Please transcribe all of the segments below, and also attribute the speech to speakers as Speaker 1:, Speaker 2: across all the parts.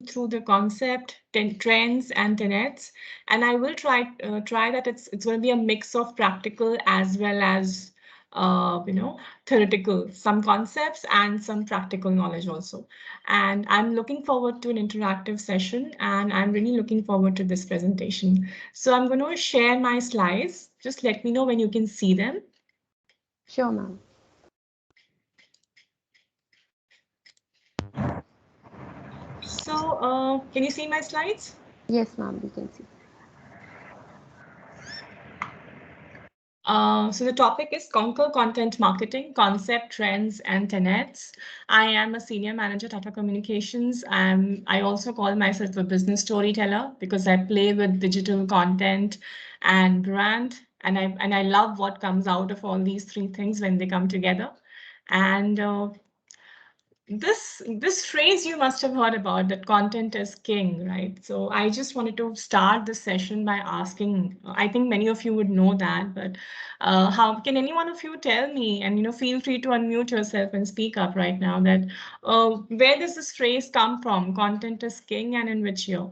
Speaker 1: through the concept, trends and tenets, and I will try that it's going to be a mix of practical as well as theoretical, some concepts and some practical knowledge also. And I'm looking forward to an interactive session, and I'm really looking forward to this presentation. So I'm going to share my slides. Just let me know when you can see them.
Speaker 2: Sure, ma'am.
Speaker 1: So can you see my slides?
Speaker 2: Yes, ma'am, we can see.
Speaker 1: So the topic is Conquer Content Marketing, Concept, Trends, and Tenets. I am a senior manager at Tata Communications. I also call myself a business storyteller because I play with digital content and brand, and I love what comes out of all these three things when they come together. And this phrase you must have heard about, that content is king, right? So I just wanted to start this session by asking, I think many of you would know that, but how can any one of you tell me, and feel free to unmute yourself and speak up right now, that where does this phrase come from, content is king, and in which year?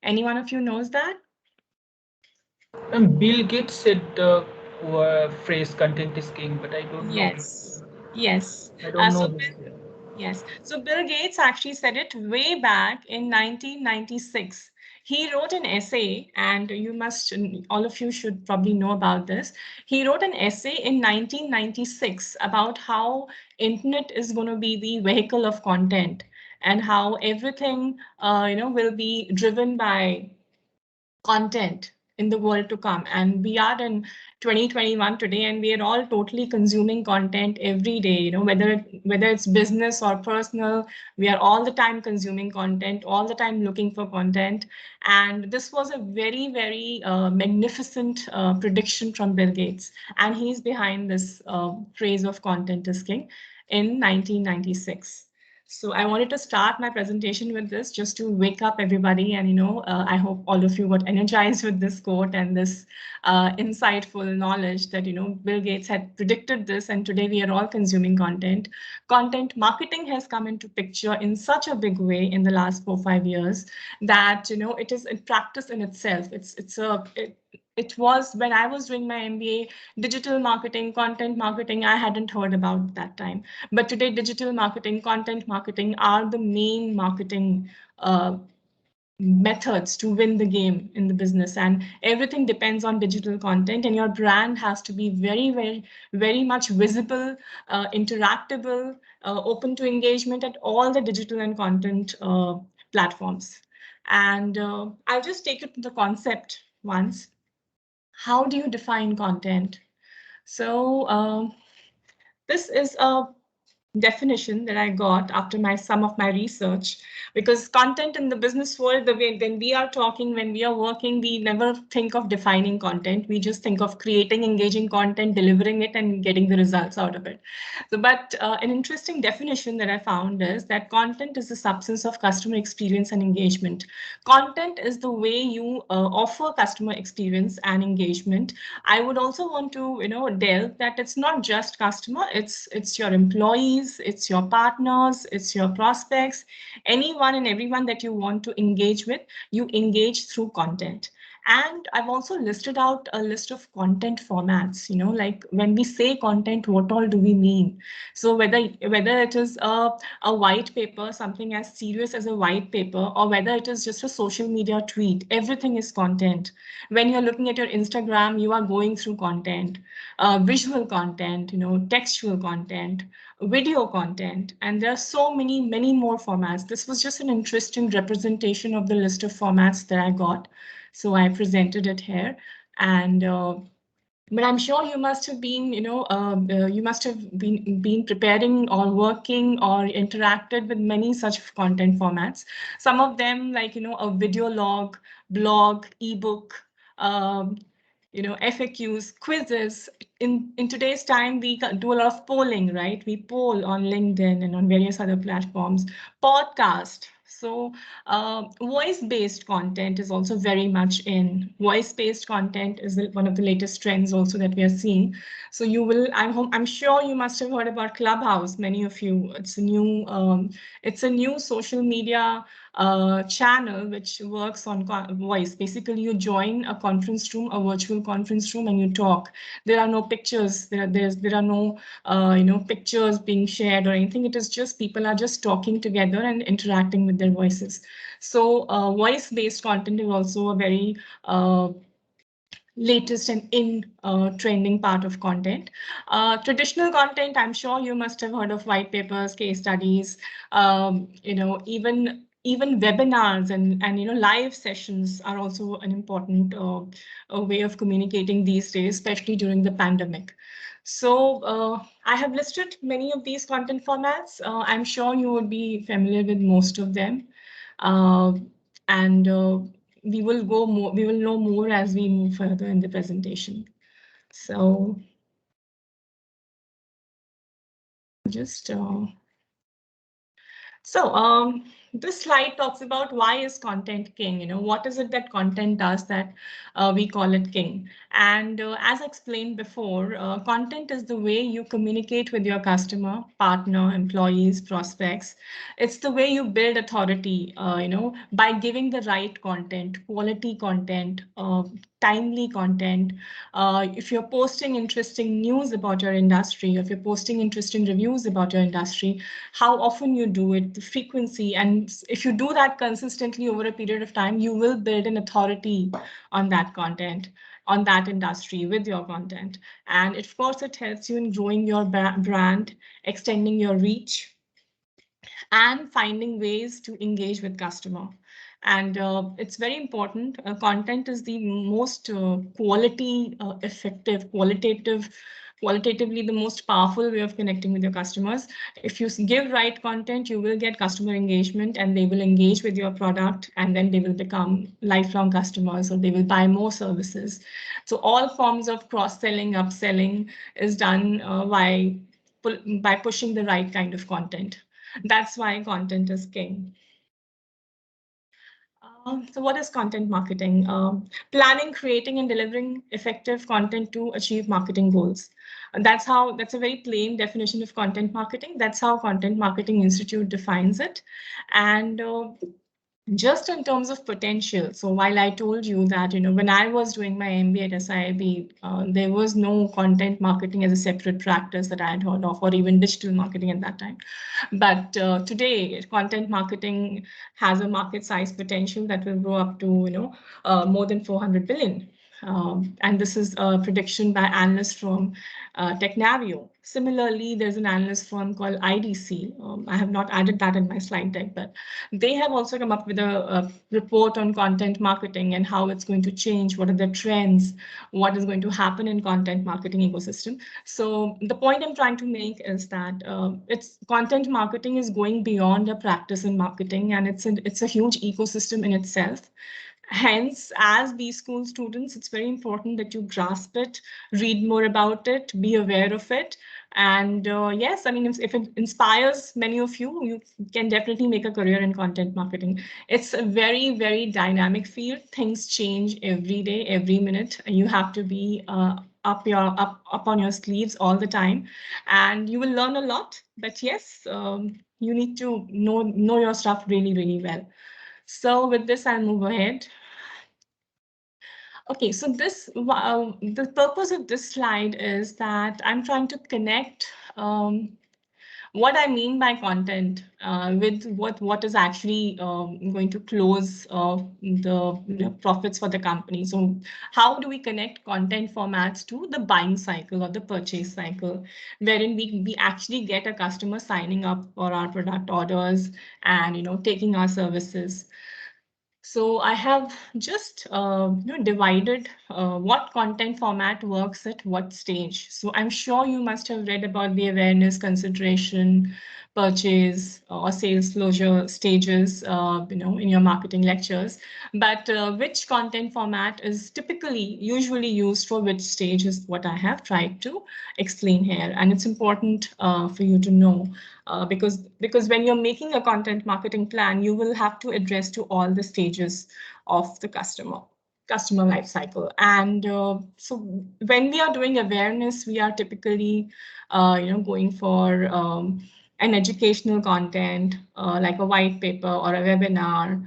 Speaker 1: Any one of you knows that?
Speaker 3: And Bill Gates said the phrase "content is king," but I don't know his.
Speaker 1: Yes, yes.
Speaker 3: I don't know
Speaker 1: So
Speaker 3: his.
Speaker 1: yes. So Bill Gates actually said it way back in 1996. He wrote an essay, and all of you should probably know about this. He wrote an essay in 1996 about how internet is going to be the vehicle of content, and how everything, will be driven by content in the world to come. And we are in 2021 today, and we are all totally consuming content every day, whether it's business or personal. We are all the time consuming content, all the time looking for content. And this was a very, very magnificent prediction from Bill Gates, and he's behind this phrase of content is king in 1996. So I wanted to start my presentation with this, just to wake up everybody. And, I hope all of you got energized with this quote and this insightful knowledge that, Bill Gates had predicted this, and today we are all consuming content. Content marketing has come into picture in such a big way in the last 4 5 years that, it is a practice in itself. It was when I was doing my MBA, digital marketing, content marketing, I hadn't heard about that time. But today, digital marketing, content marketing are the main marketing methods to win the game in the business. And everything depends on digital content, and your brand has to be very, very, very much visible, interactable, open to engagement at all the digital and content platforms. And I'll just take it to the concept once. How do you define content? So this is a definition that I got after some of my research, because content in the business world, the way when we are talking, when we are working, we never think of defining content. We just think of creating engaging content, delivering it, and getting the results out of it. So, but an interesting definition that I found is that content is the substance of customer experience and engagement. Content is the way you offer customer experience and engagement. I would also want to, delve that it's not just customer, it's your employees, it's your partners, it's your prospects, anyone and everyone that you want to engage with, you engage through content. And I've also listed out a list of content formats, like when we say content, what all do we mean? So whether it is a white paper, something as serious as a white paper, or whether it is just a social media tweet, everything is content. When you're looking at your Instagram, you are going through content, visual content, textual content, video content, and there are so many more formats. This was just an interesting representation of the list of formats that I got. So I presented it here. And but I'm sure you must have been, you must have been preparing or working or interacted with many such content formats. Some of them, like, a video log, blog, ebook, um, FAQs, quizzes. In today's time, we do a lot of polling, right? We poll on LinkedIn and on various other platforms. Podcast. So voice-based content is also very much in. Voice-based content is one of the latest trends also that we are seeing. So you will, I'm sure you must have heard about Clubhouse, many of you. It's a new social media channel which works on voice. Basically, you join a conference room, a virtual conference room, and you talk. There are no pictures. There are no pictures being shared or anything. It is just people are just talking together and interacting with their voices. So voice-based content is also a very latest and in trending part of content. Traditional content, I'm sure you must have heard of white papers, case studies, even webinars and live sessions are also an important way of communicating these days, especially during the pandemic. So I have listed many of these content formats. I'm sure you would be familiar with most of them. Uh, and we will know more as we move further in the presentation. So just this slide talks about why is content king? What is it that content does that we call it king? And as explained before, content is the way you communicate with your customer, partner, employees, prospects. It's the way you build authority, by giving the right content, quality content, timely content. If you're posting interesting news about your industry, if you're posting interesting reviews about your industry, how often you do it, the frequency, and if you do that consistently over a period of time, you will build an authority on that content, on that industry with your content. And of course, it helps you in growing your brand, extending your reach, and finding ways to engage with customer. And it's very important. Content is the most effective, qualitatively the most powerful way of connecting with your customers. If you give right content, you will get customer engagement and they will engage with your product, and then they will become lifelong customers or they will buy more services. So all forms of cross-selling, upselling is done by pushing the right kind of content. That's why content is king. So what is content marketing? Planning, creating, and delivering effective content to achieve marketing goals. And that's a very plain definition of content marketing. That's how Content Marketing Institute defines it. And just in terms of potential, so while I told you that, when I was doing my MBA at SIB, there was no content marketing as a separate practice that I had heard of, or even digital marketing at that time. But today, content marketing has a market size potential that will grow up to, more than 400 billion. And this is a prediction by analysts from Technavio. Similarly, there's an analyst firm called IDC. I have not added that in my slide deck, but they have also come up with a report on content marketing and how it's going to change, what are the trends, what is going to happen in content marketing ecosystem. So the point I'm trying to make is that content marketing is going beyond a practice in marketing, and it's a huge ecosystem in itself. Hence, as B-School students, it's very important that you grasp it, read more about it, be aware of it. And yes, I mean, if it inspires many of you, you can definitely make a career in content marketing. It's a very, very dynamic field. Things change every day, every minute. You have to be up on your sleeves all the time, and you will learn a lot. But yes, you need to know your stuff really, really well. So with this, I'll move ahead. Okay, so the purpose of this slide is that I'm trying to connect what I mean by content with what is actually going to close the profits for the company. So how do we connect content formats to the buying cycle or the purchase cycle, wherein we actually get a customer signing up for our product orders and taking our services. So I have just divided what content format works at what stage. So I'm sure you must have read about the awareness, consideration, purchase or sales closure stages, in your marketing lectures. But which content format is typically usually used for which stage is what I have tried to explain here. And it's important for you to know, because when you're making a content marketing plan, you will have to address to all the stages of the customer life cycle. And so when we are doing awareness, we are typically going for an educational content, like a white paper or a webinar.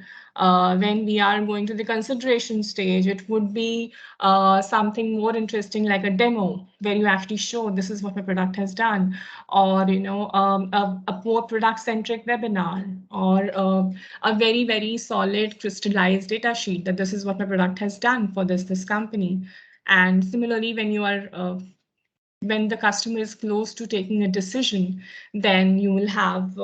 Speaker 1: When we are going to the consideration stage, it would be something more interesting like a demo where you actually show this is what my product has done, or a more product centric webinar, or a very, very solid crystallized data sheet that this is what my product has done for this company. And similarly, when the customer is close to taking a decision, then you will have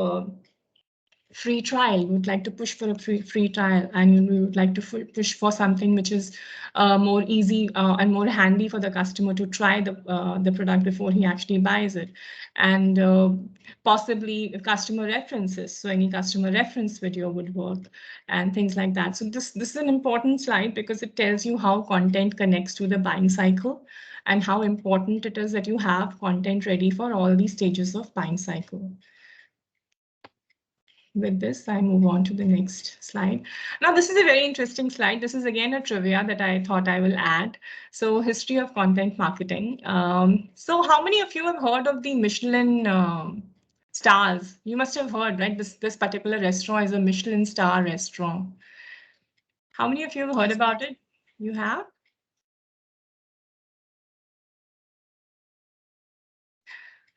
Speaker 1: free trial. You would like to push for a free trial, and you would like to push for something which is more easy and more handy for the customer to try the product before he actually buys it. And possibly customer references. So any customer reference video would work, and things like that. So this is an important slide because it tells you how content connects to the buying cycle, and how important it is that you have content ready for all these stages of buying cycle. With this, I move on to the next slide. Now, this is a very interesting slide. This is again a trivia that I thought I will add. So, history of content marketing. So, how many of you have heard of the Michelin stars? You must have heard, right? This particular restaurant is a Michelin star restaurant. How many of you have heard about it? You have?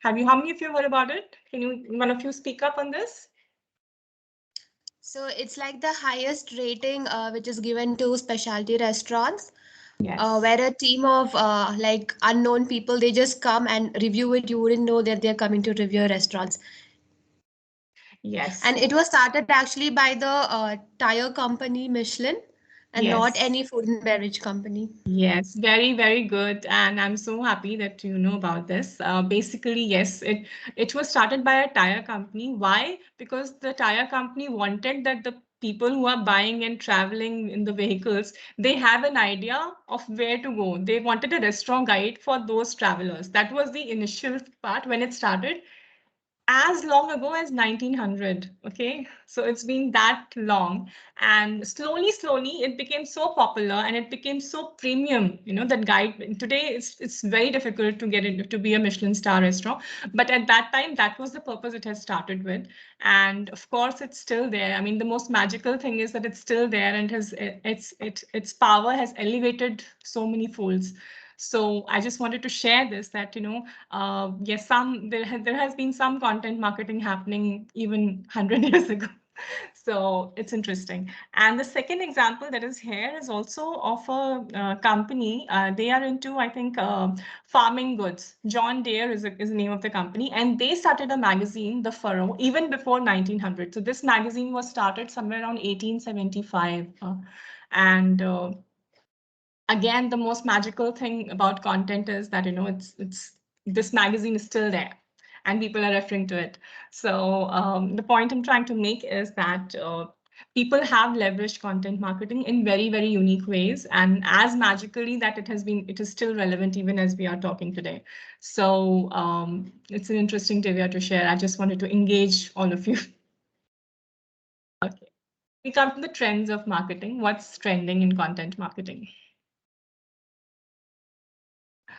Speaker 1: Have you? How many of you have heard about it? Can you, one of you, speak up on this?
Speaker 4: So it's like the highest rating which is given to specialty restaurants,
Speaker 1: Yes.
Speaker 4: where a team of like unknown people, they just come and review it. You wouldn't know that they're coming to review restaurants.
Speaker 1: Yes.
Speaker 4: And it was started actually by the tire company Michelin, and not
Speaker 1: Yes.
Speaker 4: any food and beverage company.
Speaker 1: Yes, very, very good. And I'm so happy that you know about this. Basically, yes, it was started by a tire company. Why? Because the tire company wanted that the people who are buying and traveling in the vehicles, they have an idea of where to go. They wanted a restaurant guide for those travelers. That was the initial part when it started, as long ago as 1900. Okay, so it's been that long, and slowly it became so popular and it became so premium, that guide today it's very difficult to get it to be a Michelin star restaurant. But at that time, that was the purpose it has started with. And of course, it's still there. I mean, the most magical thing is that it's still there, and its power has elevated so many folds. So I just wanted to share this, that yes, there has been some content marketing happening even 100 years ago. So it's interesting. And the second example that is here is also of a company. They are into, I think, farming goods. John Deere is the name of the company, and they started a magazine, The Furrow, even before 1900. So this magazine was started somewhere around 1875, and again, the most magical thing about content is that it's this magazine is still there, and people are referring to it. So the point I'm trying to make is that people have leveraged content marketing in very, very unique ways, and as magically that it is still relevant even as we are talking today. So it's an interesting trivia to share. I just wanted to engage all of you. Okay, we come to the trends of marketing. What's trending in content marketing?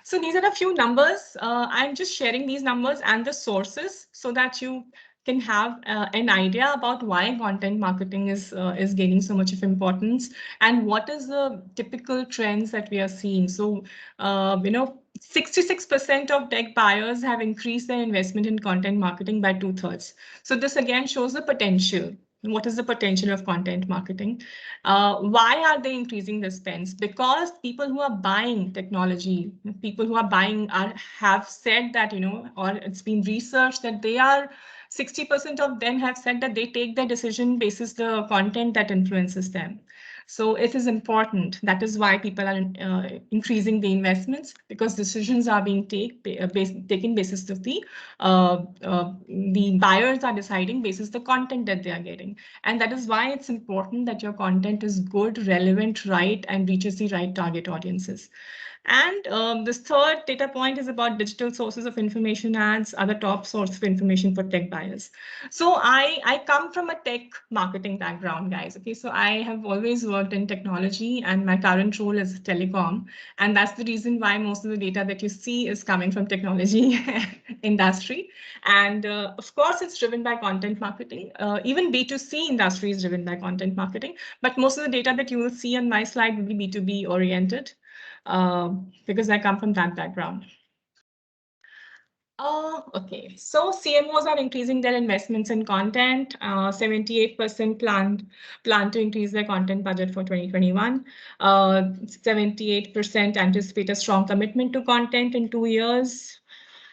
Speaker 1: So these are a few numbers. I'm just sharing these numbers and the sources so that you can have an idea about why content marketing is gaining so much of importance, and what is the typical trends that we are seeing. So, 66% of tech buyers have increased their investment in content marketing by 2/3. So this again shows the potential. What is the potential of content marketing? Why are they increasing the spends? Because people who are buying technology, people who are buying have said that, or it's been researched that 60% of them have said that they take their decision basis the content that influences them. So it is important. That is why people are increasing the investments, because decisions are being taken basis of the buyers are deciding basis the content that they are getting. And that is why it's important that your content is good, relevant, right, and reaches the right target audiences. And this third data point is about digital sources of information ads, other top source of information for tech buyers. So I come from a tech marketing background, guys. Okay, so I have always worked in technology, and my current role is telecom. And that's the reason why most of the data that you see is coming from technology industry. And of course, it's driven by content marketing. Even B2C industry is driven by content marketing. But most of the data that you will see on my slide will be B2B oriented, because I come from that background. Okay, so CMOs are increasing their investments in content. 78% plan to increase their content budget for 2021. 78% anticipate a strong commitment to content in 2 years.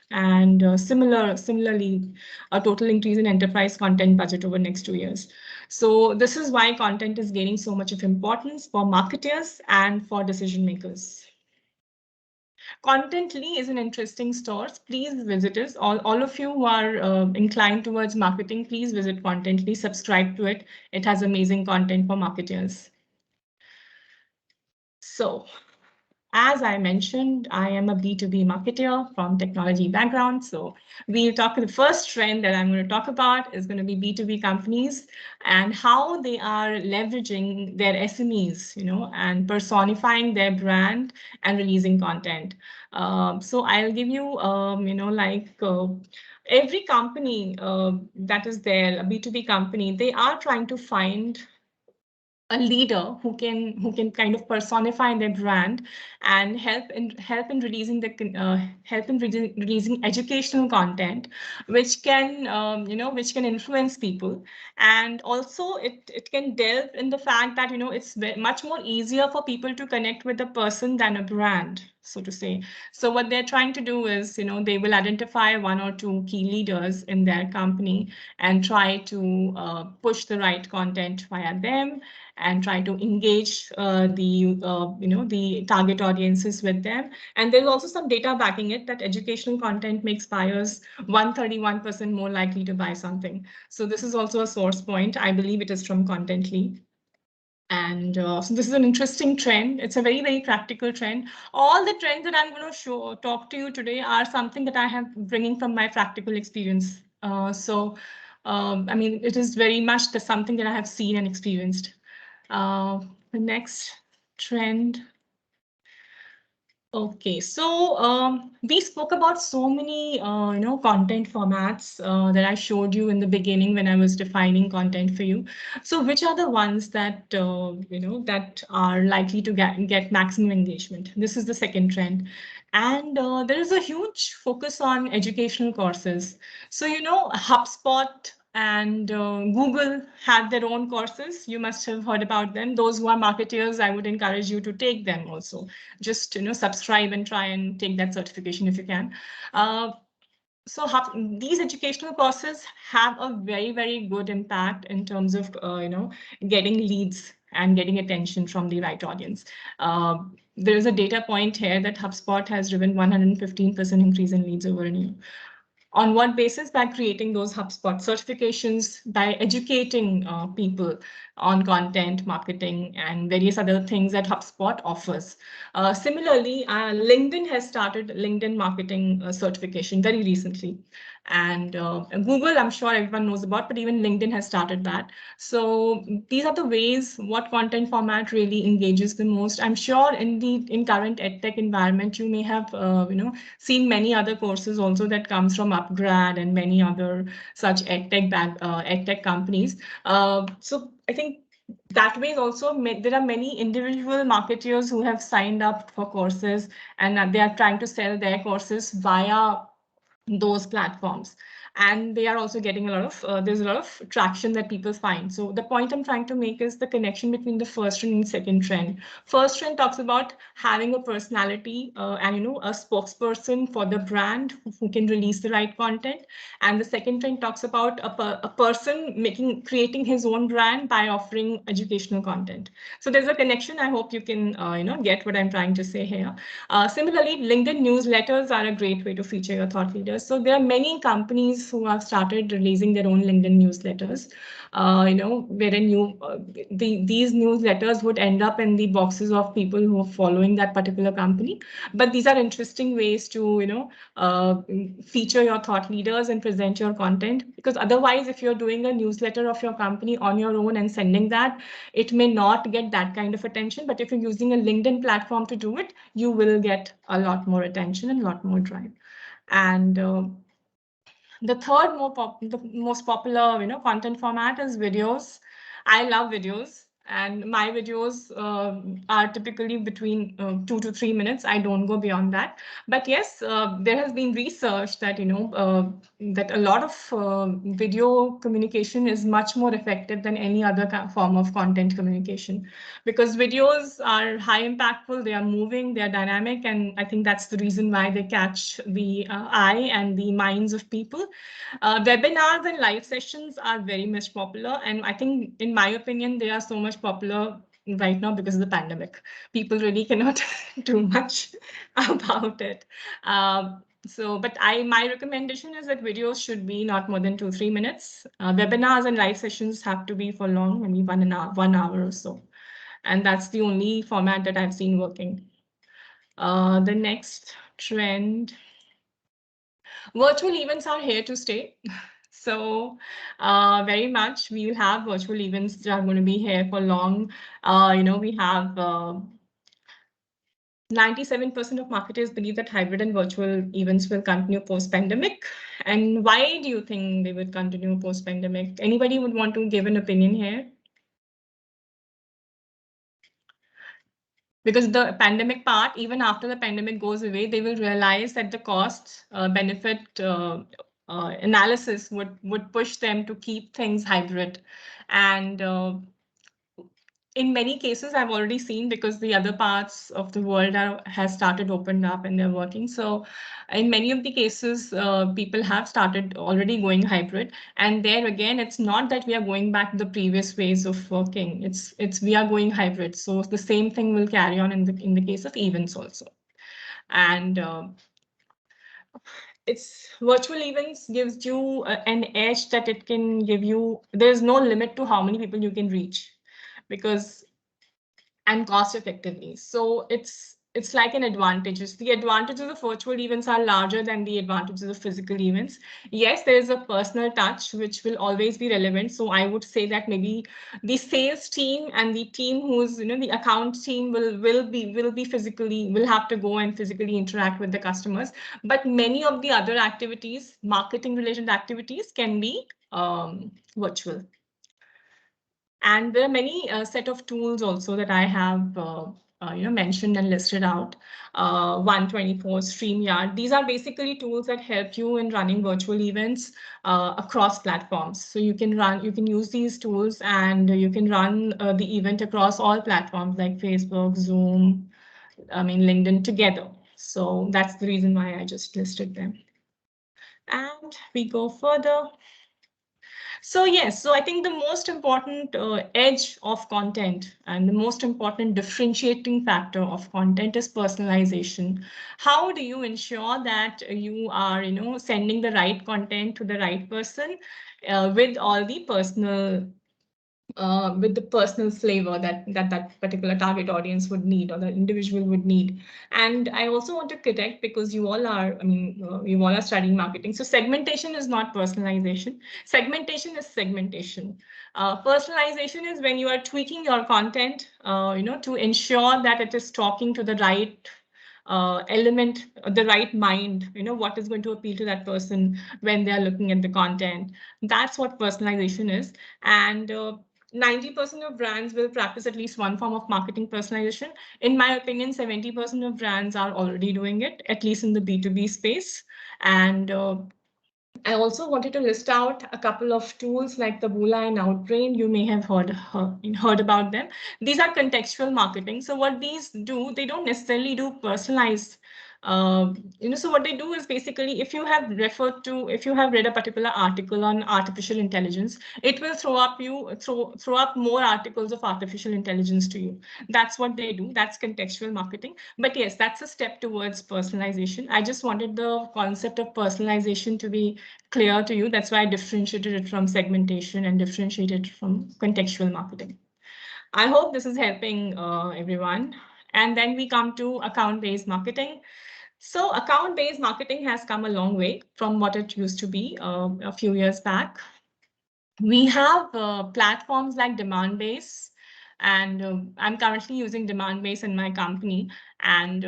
Speaker 1: And similarly, a total increase in enterprise content budget over next 2 years. So this is why content is gaining so much of importance for marketers and for decision makers. Contently is an interesting store. Please visit us. All of you who are inclined towards marketing, please visit Contently, subscribe to it. It has amazing content for marketers. So, as I mentioned, I am a B2B marketer from technology background. So we'll talk, the first trend that I'm going to talk about is going to be B2B companies and how they are leveraging their SMEs, and personifying their brand and releasing content. So I'll give you, every company that is there, a B2B company, they are trying to find a leader who can kind of personify their brand and help in releasing releasing educational content, which can which can influence people. And also it can delve in the fact that it's much more easier for people to connect with a person than a brand, so to say. So what they're trying to do is they will identify one or two key leaders in their company and try to push the right content via them and try to engage the target audiences with them. And there's also some data backing it that educational content makes buyers 131% more likely to buy something. So this is also a source point. I believe it is from Contently. And so this is an interesting trend. It's a very, very practical trend. All the trends that I'm going to talk to you today are something that I have bringing from my practical experience. I mean, it is very much something that I have seen and experienced. The next trend. Okay, so we spoke about so many content formats that I showed you in the beginning when I was defining content for you. So which are the ones that that are likely to get maximum engagement? This is the second trend. And there is a huge focus on educational courses. So HubSpot and Google have their own courses. You must have heard about them. Those who are marketeers, I would encourage you to take them also. Just subscribe and try and take that certification if you can. So these educational courses have a very, very good impact in terms of getting leads and getting attention from the right audience. There is a data point here that HubSpot has driven 115% increase in leads over a year. On what basis? By creating those HubSpot certifications, by educating people on content, marketing, and various other things that HubSpot offers. Similarly, LinkedIn has started LinkedIn marketing certification very recently. And Google, I'm sure everyone knows about, but even LinkedIn has started that. So these are the ways what content format really engages the most. I'm sure in current edtech environment, you may have seen many other courses also that comes from Upgrad and many other such edtech companies. So I think that way also there are many individual marketers who have signed up for courses, and they are trying to sell their courses via those platforms, and they are also getting a lot of there's a lot of traction that people find. So the point I'm trying to make is the connection between the first and second trend. First trend talks about having a personality and a spokesperson for the brand who can release the right content, and the second trend talks about a person creating his own brand by offering educational content. So there's a connection. I hope you can get what I'm trying to say here. Similarly, LinkedIn newsletters are a great way to feature your thought leaders. So there are many companies who have started releasing their own LinkedIn newsletters. Wherein these newsletters would end up in the boxes of people who are following that particular company. But these are interesting ways to feature your thought leaders and present your content. Because otherwise, if you're doing a newsletter of your company on your own and sending that, it may not get that kind of attention. But if you're using a LinkedIn platform to do it, you will get a lot more attention and a lot more drive. And the third the most popular content format is videos. I love videos, and my videos are typically between 2 to 3 minutes. I don't go beyond that. But yes, there has been research that that a lot of video communication is much more effective than any other form of content communication, because videos are high impactful, they are moving, they are dynamic, and I think that's the reason why they catch the eye and the minds of people. Webinars and live sessions are very much popular, and I think, in my opinion, they are so much popular right now because of the pandemic. People really cannot do much about it. But my recommendation is that videos should be not more than 2 3 minutes. Webinars and live sessions have to be for long, maybe 1 hour or so, and that's the only format that I've seen working. The next trend. Virtual events are here to stay. So very much we'll have virtual events that are going to be here for long. We have 97% of marketers believe that hybrid and virtual events will continue post-pandemic. And why do you think they would continue post-pandemic? Anybody would want to give an opinion here? Because the pandemic part, even after the pandemic goes away, they will realize that the cost benefit analysis would push them to keep things hybrid. And in many cases, I've already seen, because the other parts of the world has started opened up and they're working. So in many of the cases, people have started already going hybrid. And there again, it's not that we are going back to the previous ways of working. It's we are going hybrid. So the same thing will carry on in the case of events also. And it's virtual events gives you an edge that it can give you. There's no limit to how many people you can reach, because and cost effectively. So it's like an advantage. The advantages of virtual events are larger than the advantages of physical events. Yes, there is a personal touch which will always be relevant. So I would say that maybe the sales team and the team who's the account team will have to go and physically interact with the customers. But many of the other activities, marketing related activities, can be virtual. And there are many set of tools also that I have mentioned and listed out. 124, StreamYard. These are basically tools that help you in running virtual events across platforms. So you can use these tools and you can run the event across all platforms like Facebook, Zoom, LinkedIn together. So that's the reason why I just listed them. And we go further. So yes, so I think the most important edge of content and the most important differentiating factor of content is personalization. How do you ensure that you are, sending the right content to the right person with all the personal with the personal flavor that particular target audience would need or the individual would need. And I also want to correct, because you all are, you all are studying marketing. So segmentation is not personalization. Segmentation is segmentation. Personalization is when you are tweaking your content, to ensure that it is talking to the right element, the right mind, what is going to appeal to that person when they are looking at the content. That's what personalization is. And 90% of brands will practice at least one form of marketing personalization. In my opinion, 70% of brands are already doing it, at least in the B2B space. And I also wanted to list out a couple of tools like the Bula and Outbrain. You may have heard about them. These are contextual marketing. So what these do, they don't necessarily do personalized. So what they do is basically, if you have read a particular article on artificial intelligence, it will throw up more articles of artificial intelligence to you. That's what they do. That's contextual marketing. But yes, that's a step towards personalization. I just wanted the concept of personalization to be clear to you. That's why I differentiated it from segmentation and differentiated it from contextual marketing. I hope this is helping everyone. And then we come to account-based marketing. So account-based marketing has come a long way from what it used to be a few years back. We have platforms like Demandbase, and I'm currently using Demandbase in my company. And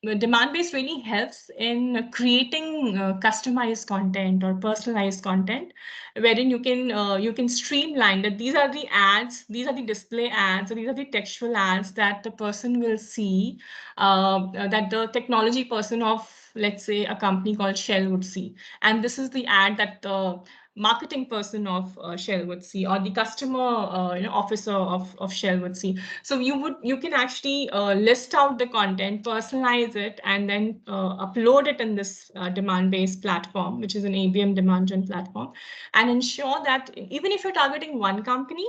Speaker 1: Demandbase really helps in creating customized content or personalized content, wherein you can streamline that. These are the ads, these are the display ads, or these are the textual ads that the person will see, that the technology person of, let's say, a company called Shell would see. And this is the ad that the marketing person of Shell would see, or the customer officer of Shell would see. So you can actually list out the content, personalize it, and then upload it in this demand-based platform, which is an ABM demand gen platform, and ensure that even if you're targeting one company,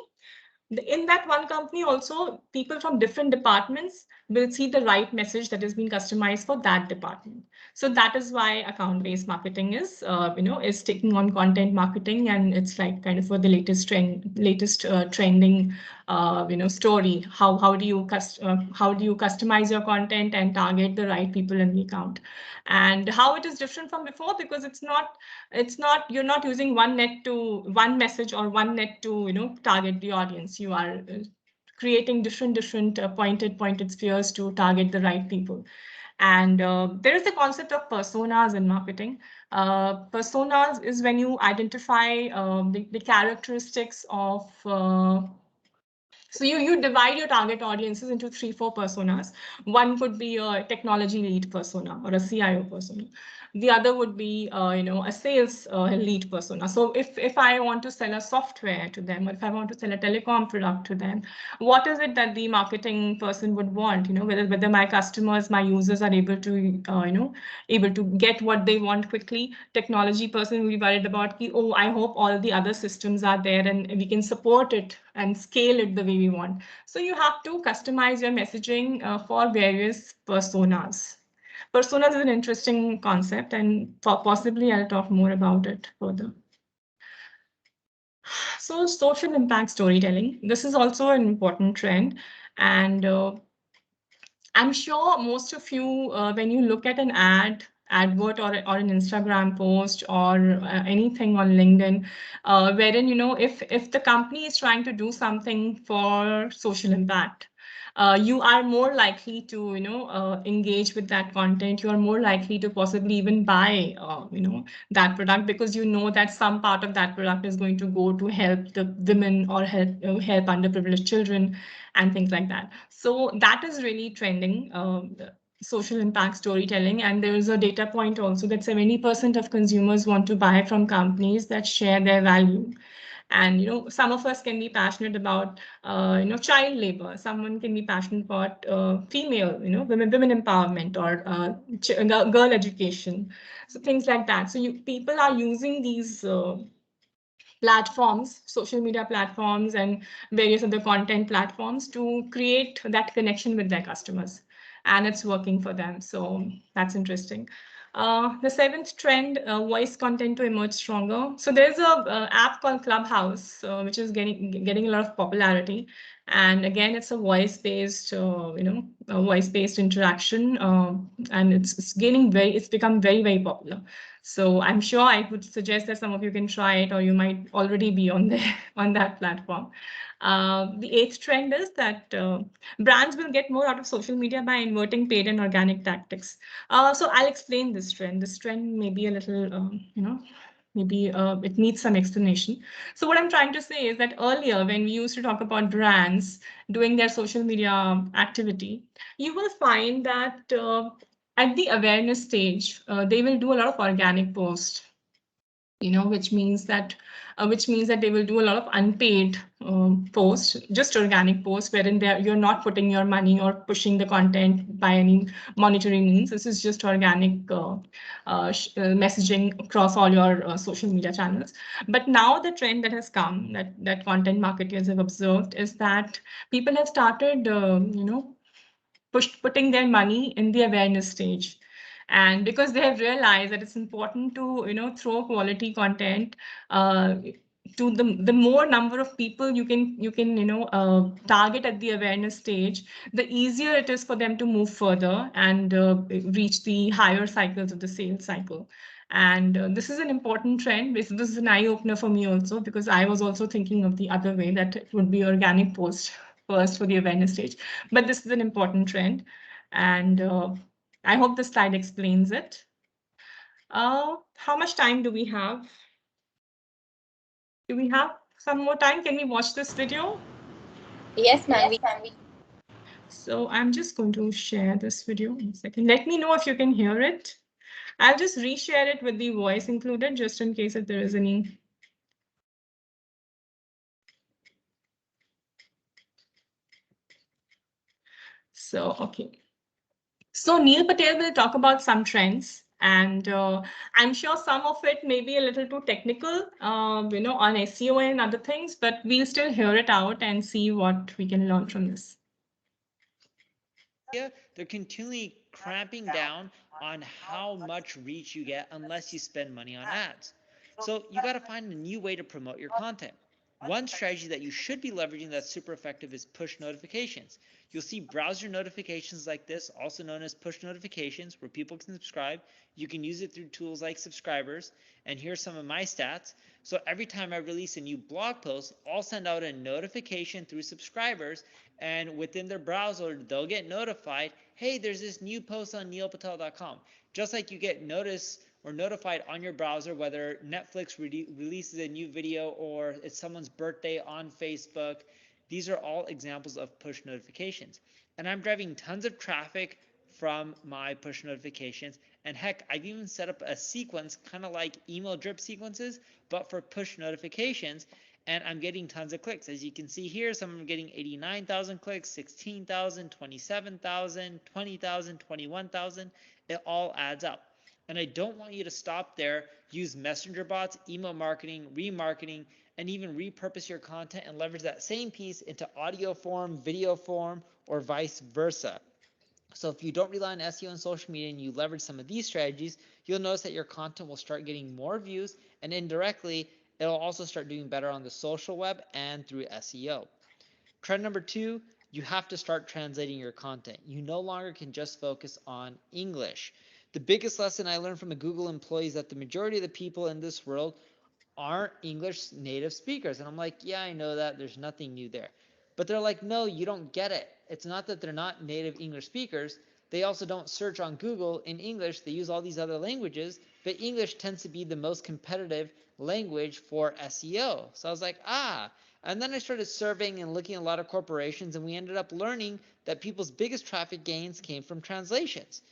Speaker 1: in that one company also, people from different departments will see the right message that is being customized for that department. So that is why account-based marketing is taking on content marketing, and it's like kind of for the latest trending story. How do you customize your content and target the right people in the account, and how it is different from before, because it's not you're not using one message or one net to target the audience. You are creating different pointed spheres to target the right people. And there is the concept of personas in marketing. Personas is when you identify the characteristics of so you divide your target audiences into 3-4 personas. One could be a technology lead persona or a CIO persona. The other would be a sales lead persona. So if I want to sell a software to them, or if I want to sell a telecom product to them, what is it that the marketing person would want? Whether my customers, my users are able to able to get what they want quickly. Technology person will be worried about, I hope all the other systems are there and we can support it and scale it the way we want. So you have to customize your messaging for various personas. Personas is an interesting concept, and possibly I'll talk more about it further. So social impact storytelling. This is also an important trend. And I'm sure most of you, when you look at an advert or an Instagram post or anything on LinkedIn, wherein, if the company is trying to do something for social impact, you are more likely to, engage with that content. You are more likely to possibly even buy, that product, because you know that some part of that product is going to go to help the women or help underprivileged children and things like that. So that is really trending. Social impact storytelling. And there is a data point also that 70% of consumers want to buy from companies that share their value. And some of us can be passionate about child labor. Someone can be passionate about female, women empowerment, or girl education. So things like that. So people are using these platforms, social media platforms, and various other content platforms to create that connection with their customers. And it's working for them. So that's interesting. The 7th trend, voice content to emerge stronger. So there's a app called Clubhouse, which is getting a lot of popularity. And again, it's a voice-based, voice-based interaction, and it's become very, very popular. So I'm sure I would suggest that some of you can try it, or you might already be on that platform. The 8th trend is that brands will get more out of social media by inverting paid and organic tactics. So I'll explain this trend. This trend may be a little, maybe it needs some explanation. So what I'm trying to say is that earlier, when we used to talk about brands doing their social media activity, you will find that at the awareness stage, they will do a lot of organic posts, which means that they will do a lot of unpaid posts, just organic posts, wherein you're not putting your money or pushing the content by any monetary means. This is just organic messaging across all your social media channels. But now the trend that has come, that content marketers have observed, is that people have started, putting their money in the awareness stage, and because they have realized that it's important to throw quality content uh, to the more number of people you can target at the awareness stage, the easier it is for them to move further and reach the higher cycles of the sales cycle. And this is an important trend. This is an eye opener for me also, because I was also thinking of the other way, that it would be organic post first for the awareness stage. But this is an important trend, and I hope the slide explains it. How much time do we have? Do we have some more time? Can we watch this video?
Speaker 5: Yes, ma'am.
Speaker 1: So I'm just going to share this video. 1 second. Let me know if you can hear it. I'll just reshare it with the voice included, just in case if there is any. So, okay. So Neil Patel will talk about some trends, and I'm sure some of it may be a little too technical, on SEO and other things, but we'll still hear it out and see what we can learn from this.
Speaker 6: They're continually cramping down on how much reach you get unless you spend money on ads. So you got to find a new way to promote your content. One strategy that you should be leveraging that's super effective is push notifications. You'll see browser notifications like this, also known as push notifications, where people can subscribe. You can use it through tools like subscribers. And here's some of my stats. So every time I release a new blog post, I'll send out a notification through subscribers, and within their browser, they'll get notified, hey, there's this new post on neilpatel.com. Just like you get notice or notified on your browser whether Netflix releases a new video or it's someone's birthday on Facebook. These are all examples of push notifications. And I'm driving tons of traffic from my push notifications. And heck, I've even set up a sequence kind of like email drip sequences, but for push notifications. And I'm getting tons of clicks. As you can see here, some of them are getting 89,000 clicks, 16,000, 27,000, 20,000, 21,000. It all adds up. And I don't want you to stop there. Use messenger bots, email marketing, remarketing, and even repurpose your content and leverage that same piece into audio form, video form, or vice versa. So if you don't rely on SEO and social media and you leverage some of these strategies, you'll notice that your content will start getting more views, and indirectly, it'll also start doing better on the social web and through SEO. Trend number 2, you have to start translating your content. You no longer can just focus on English. The biggest lesson I learned from a Google employee is that the majority of the people in this world aren't English native speakers. And I'm like, yeah, I know that. There's nothing new there. But they're like, no, you don't get it. It's not that they're not native English speakers. They also don't search on Google in English. They use all these other languages, but English tends to be the most competitive language for SEO. So I was like, and then I started surveying and looking at a lot of corporations, and we ended up learning that people's biggest traffic gains came from translations.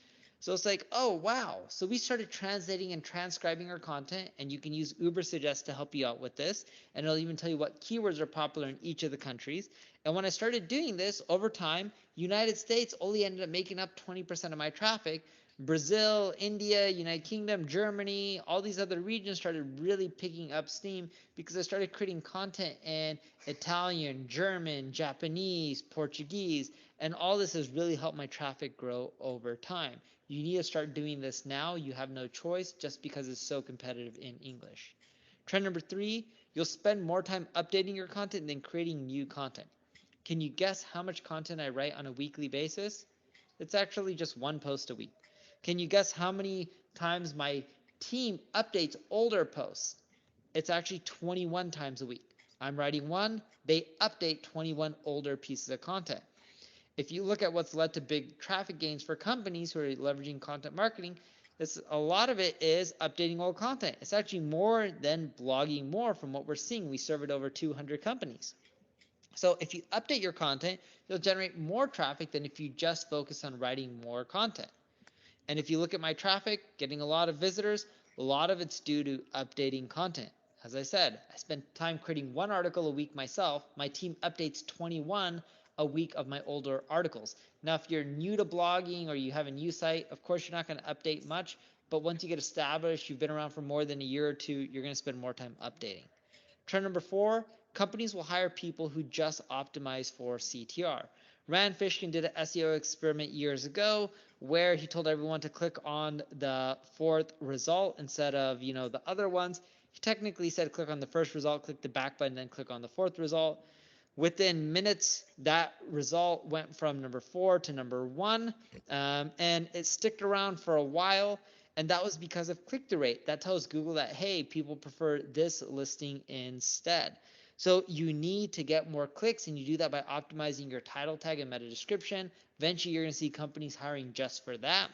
Speaker 6: So it's like, oh, wow. So we started translating and transcribing our content, and you can use Ubersuggest to help you out with this. And it'll even tell you what keywords are popular in each of the countries. And when I started doing this over time, United States only ended up making up 20% of my traffic. Brazil, India, United Kingdom, Germany, all these other regions started really picking up steam because I started creating content in Italian, German, Japanese, Portuguese, and all this has really helped my traffic grow over time. You need to start doing this now. You have no choice just because it's so competitive in English. Trend number 3, you'll spend more time updating your content than creating new content. Can you guess how much content I write on a weekly basis? It's actually just one post a week. Can you guess how many times my team updates older posts? It's actually 21 times a week. I'm writing one, they update 21 older pieces of content. If you look at what's led to big traffic gains for companies who are leveraging content marketing, It's a lot of it is updating old content. It's actually more than blogging more from what we're seeing. We serve it over 200 companies. So if you update your content, you'll generate more traffic than if you just focus on writing more content. And if you look at my traffic, getting a lot of visitors, a lot of it's due to updating content. As I said, I spend time creating 1 article a week myself. My team updates 21 a week of my older articles. Now, if you're new to blogging or you have a new site, of course, you're not going to update much. But once you get established, you've been around for more than a year or two, you're going to spend more time updating. Trend number 4, companies will hire people who just optimize for CTR. Rand Fishkin did an SEO experiment years ago where he told everyone to click on the 4th result instead of, the other ones. He technically said click on the first result, click the back button, then click on the 4th result. Within minutes, that result went from number 4 to number 1, and it stuck around for a while. And that was because of click-through rate. That tells Google that, hey, people prefer this listing instead. So you need to get more clicks, and you do that by optimizing your title tag and meta description. Eventually, you're going to see companies hiring just for that.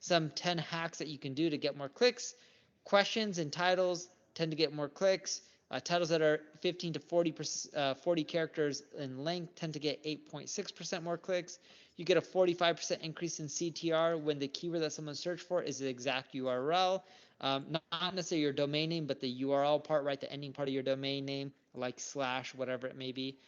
Speaker 6: Some 10 hacks that you can do to get more clicks. Questions and titles tend to get more clicks. Titles that are 15 to 40 characters in length tend to get 8.6% more clicks. You get a 45% increase in CTR when the keyword that someone searched for is the exact URL. Not necessarily your domain name, but the URL part, right? The ending part of your domain name, like slash, whatever it may be.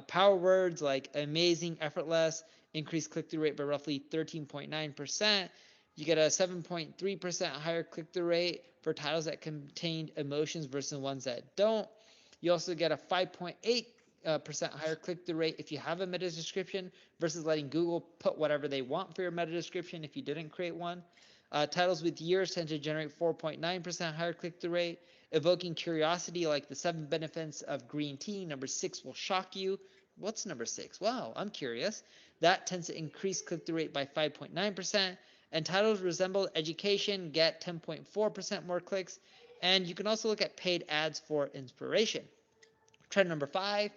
Speaker 6: Power words like amazing, effortless, increase click-through rate by roughly 13.9%. You get a 7.3% higher click-through rate for titles that contain emotions versus ones that don't. You also get a 5.8% higher click-through rate if you have a meta description versus letting Google put whatever they want for your meta description if you didn't create one. Titles with years tend to generate 4.9% higher click-through rate. Evoking curiosity like the 7 benefits of green tea. Number 6 will shock you. What's number 6? Wow, I'm curious. That tends to increase click-through rate by 5.9%. And titles resemble education get 10.4% more clicks. And you can also look at paid ads for inspiration. Trend number 5,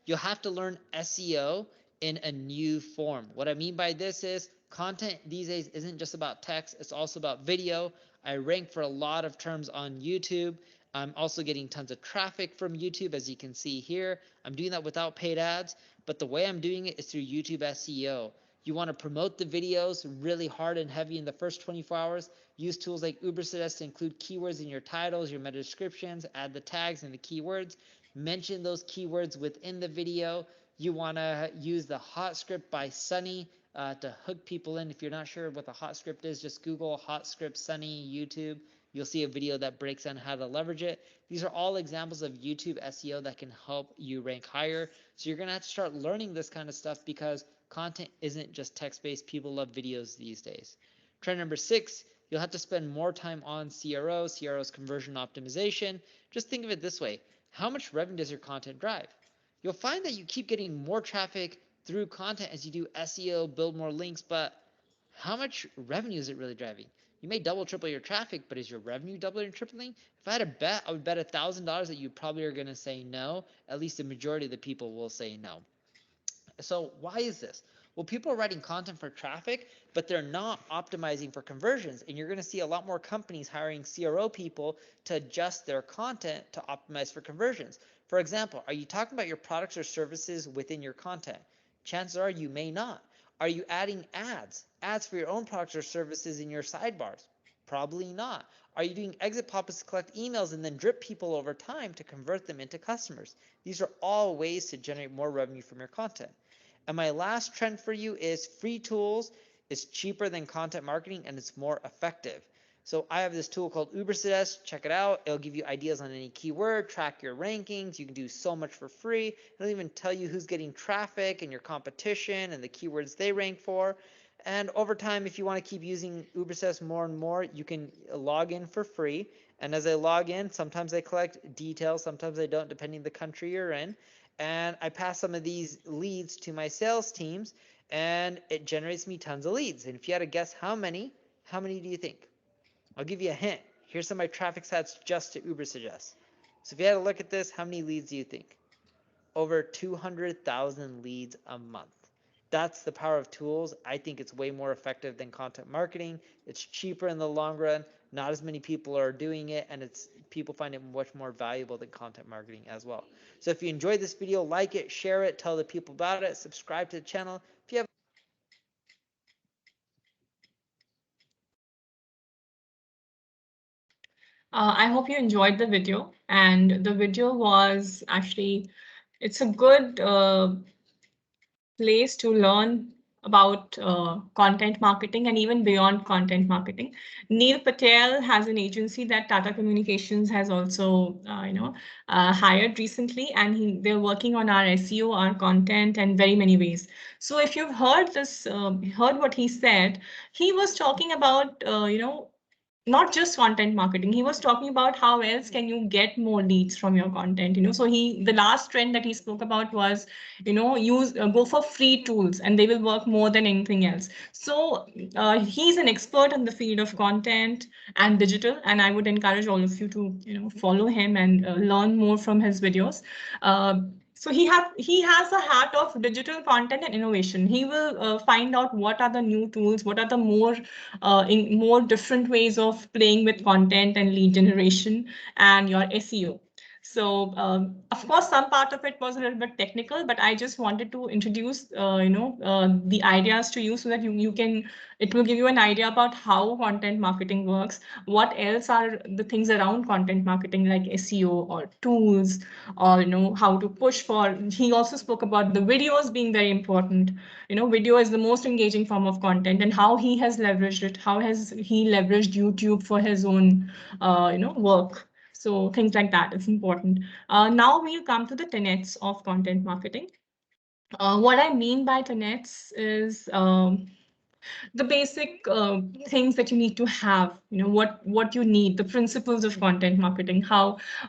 Speaker 6: you'll have to learn SEO in a new form. What I mean by this is content these days isn't just about text, it's also about video. I rank for a lot of terms on YouTube. I'm also getting tons of traffic from YouTube, as you can see here. I'm doing that without paid ads, but the way I'm doing it is through YouTube SEO. You want to promote the videos really hard and heavy in the first 24 hours. Use tools like Ubersuggest to include keywords in your titles, your meta descriptions, add the tags and the keywords. Mention those keywords within the video. You want to use the hot script by Sunny to hook people in. If you're not sure what the hot script is, just Google hot script Sunny YouTube. You'll see a video that breaks down how to leverage it. These are all examples of YouTube SEO that can help you rank higher. So you're going to have to start learning this kind of stuff because content isn't just text-based. People love videos these days. Trend number 6, you'll have to spend more time on CRO. CRO is conversion optimization. Just think of it this way. How much revenue does your content drive? You'll find that you keep getting more traffic through content as you do SEO, build more links, but how much revenue is it really driving? You may double, triple your traffic, but is your revenue doubling or tripling? If I had a bet, I would bet $1,000 that you probably are going to say no. At least the majority of the people will say no. So why is this? Well, people are writing content for traffic, but they're not optimizing for conversions. And you're going to see a lot more companies hiring CRO people to adjust their content to optimize for conversions. For example, are you talking about your products or services within your content? Chances are you may not. Are you adding ads for your own products or services in your sidebars? Probably not. Are you doing exit pop-ups to collect emails and then drip people over time to convert them into customers? These are all ways to generate more revenue from your content. And my last trend for you is free tools is cheaper than content marketing and it's more effective. So I have this tool called Ubersuggest. Check it out. It'll give you ideas on any keyword, track your rankings. You can do so much for free. It'll even tell you who's getting traffic and your competition and the keywords they rank for. And over time, if you want to keep using Ubersuggest more and more, you can log in for free. And as I log in, sometimes I collect details, sometimes I don't, depending on the country you're in. And I pass some of these leads to my sales teams, and it generates me tons of leads. And if you had to guess how many do you think? I'll give you a hint. Here's some of my traffic stats just to Ubersuggest. So if you had to look at this, how many leads do you think? Over 200,000 leads a month. That's the power of tools. I think it's way more effective than content marketing. It's cheaper in the long run. Not as many people are doing it, and people find it much more valuable than content marketing as well. So if you enjoyed this video, like it, share it, tell the people about it, subscribe to the channel. If you have
Speaker 1: I hope you enjoyed the video, and the video was actually, it's a good place to learn about content marketing and even beyond content marketing. Neil Patel has an agency that Tata Communications has also, hired recently, and they're working on our SEO, our content, and very many ways. So if you've heard this, heard what he said, he was talking about, not just content marketing. He was talking about how else can you get more leads from your content. So the last trend that he spoke about was, use go for free tools and they will work more than anything else. So he's an expert in the field of content and digital, and I would encourage all of you to follow him and learn more from his videos. So he has a hat of digital content and innovation. He will find out what are the new tools, what are the more different ways of playing with content and lead generation and your SEO. So of course, some part of it was a little bit technical, but I just wanted to introduce, the ideas to you so that it will give you an idea about how content marketing works. What else are the things around content marketing like SEO or tools, or how to push for. He also spoke about the videos being very important. Video is the most engaging form of content, and how he has leveraged it. How has he leveraged YouTube for his own, work? So things like that, it's important. Now we'll come to the tenets of content marketing. What I mean by tenets is the basic things that you need to have, what you need, the principles of content marketing,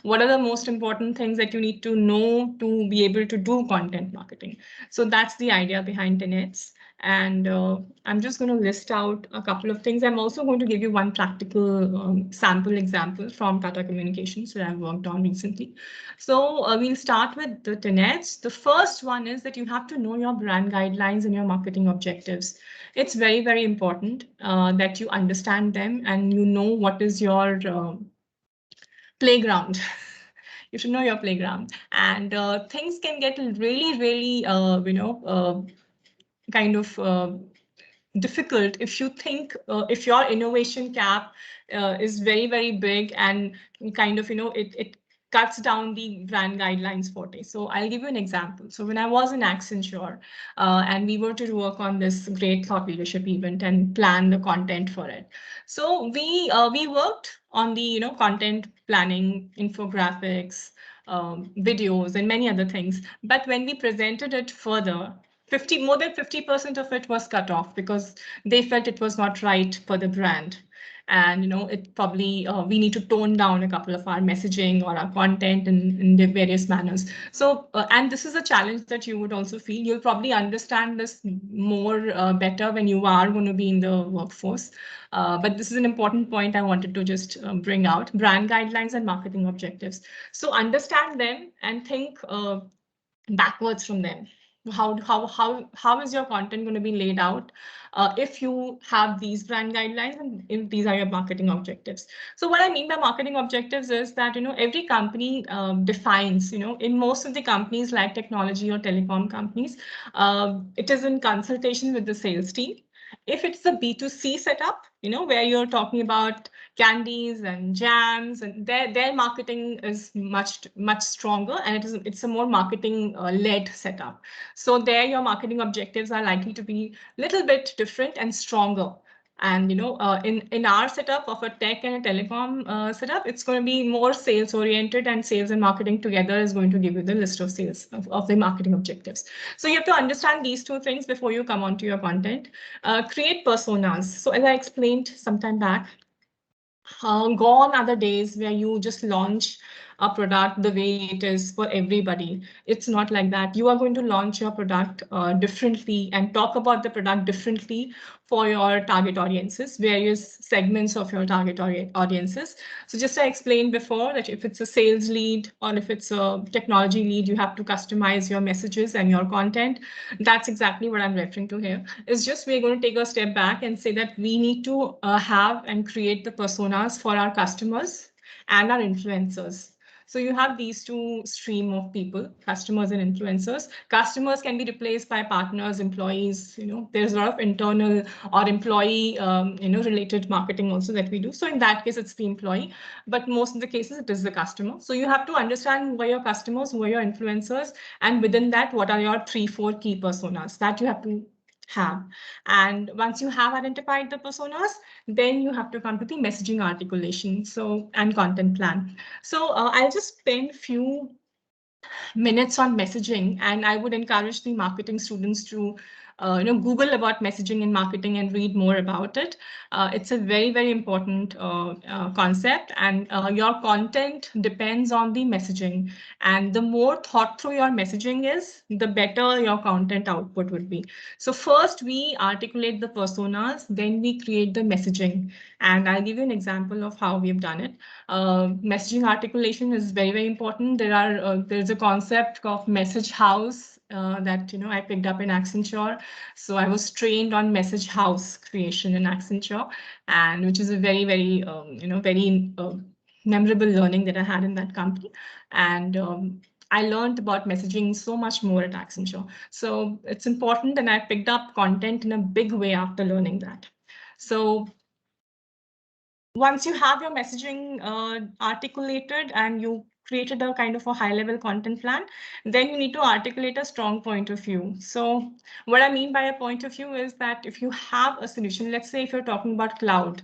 Speaker 1: what are the most important things that you need to know to be able to do content marketing. So that's the idea behind tenets. And I'm just going to list out a couple of things. I'm also going to give you one practical sample example from Tata Communications that I've worked on recently. So we'll start with the tenets. The first one is that you have to know your brand guidelines and your marketing objectives. It's very, very important that you understand them and you know what is your playground. You should know your playground. And things can get really, really, kind of difficult if you think, if your innovation cap is very, very big and kind of, it cuts down the brand guidelines forte. So I'll give you an example. So when I was in Accenture and we were to work on this great thought leadership event and plan the content for it. So we worked on the, content planning, infographics, videos, and many other things. But when we presented it further, more than 50% of it was cut off because they felt it was not right for the brand. And it probably we need to tone down a couple of our messaging or our content in the various manners. So and this is a challenge that you would also feel. You'll probably understand this more better when you are going to be in the workforce. But this is an important point I wanted to just bring out: brand guidelines and marketing objectives. So understand them and think backwards from them. How is your content going to be laid out if you have these brand guidelines and if these are your marketing objectives? So what I mean by marketing objectives is that every company defines, in most of the companies like technology or telecom companies, it is in consultation with the sales team. If it's a B2C setup, where you're talking about candies and jams, and their marketing is much stronger, and it's a more marketing led setup. So there your marketing objectives are likely to be a little bit different and stronger. And in our setup of a tech and a telecom setup, it's going to be more sales oriented, and sales and marketing together is going to give you the list of sales of the marketing objectives. So you have to understand these two things before you come onto your content. Create personas. So as I explained some time back, gone are the days where you just launch a product the way it is for everybody. It's not like that. You are going to launch your product differently and talk about the product differently for your target audiences, various segments of your target audiences. So just I explained before that if it's a sales lead or if it's a technology lead, you have to customize your messages and your content. That's exactly what I'm referring to here. It's just we're going to take a step back and say that we need to have and create the personas for our customers and our influencers. So you have these two stream of people, customers and influencers. Customers can be replaced by partners, employees. There's a lot of internal or employee, related marketing also that we do. So in that case, it's the employee, but most of the cases it is the customer. So you have to understand who are your customers, who are your influencers, and within that, what are your 3-4 key personas that you have to have. And once you have identified the personas, then you have to come to the messaging articulation and content plan. So I'll just spend few minutes on messaging, and I would encourage the marketing students to Google about messaging and marketing and read more about it. It's a very, very important concept, and your content depends on the messaging. And the more thought through your messaging is, the better your content output would be. So first we articulate the personas, then we create the messaging. And I'll give you an example of how we've done it. Messaging articulation is very, very important. There's a concept of message house that I picked up in Accenture. So I was trained on message house creation in Accenture, and which is a very, very very memorable learning that I had in that company. And I learned about messaging so much more at Accenture. So it's important, and I picked up content in a big way after learning that. So once you have your messaging articulated and you created a kind of a high-level content plan, then you need to articulate a strong point of view. So what I mean by a point of view is that if you have a solution, let's say if you're talking about cloud,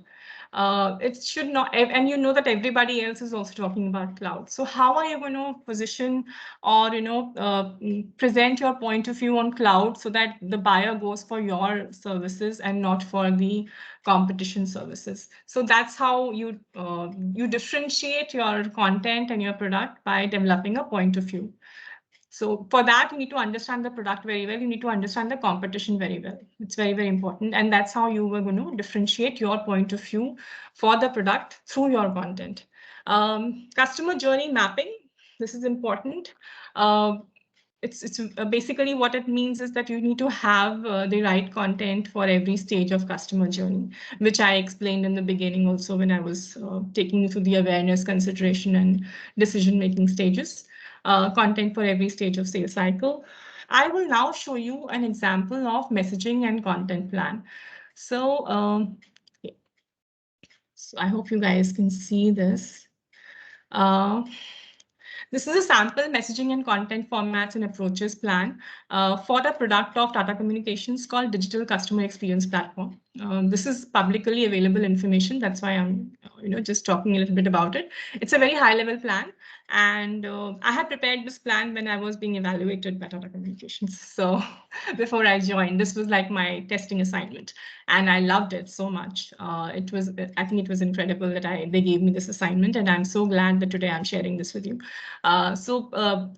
Speaker 1: it should not, and you know that everybody else is also talking about cloud. So how are you going to position or present your point of view on cloud so that the buyer goes for your services and not for the competition services? So that's how you differentiate your content and your product by developing a point of view. So for that, you need to understand the product very well. You need to understand the competition very well. It's very, very important. And that's how you were going to differentiate your point of view for the product through your content. Customer journey mapping. This is important. It's basically what it means is that you need to have the right content for every stage of customer journey, which I explained in the beginning also when I was taking you through the awareness, consideration, and decision-making stages. Content for every stage of sales cycle. I will now show you an example of messaging and content plan. So, so I hope you guys can see this. This is a sample messaging and content formats and approaches plan for the product of Tata Communications called Digital Customer Experience Platform. This is publicly available information. That's why I'm just talking a little bit about it. It's a very high level plan. And I had prepared this plan when I was being evaluated by Tata Communications. So before I joined, this was like my testing assignment. And I loved it so much. I think it was incredible that they gave me this assignment. And I'm so glad that today I'm sharing this with you. So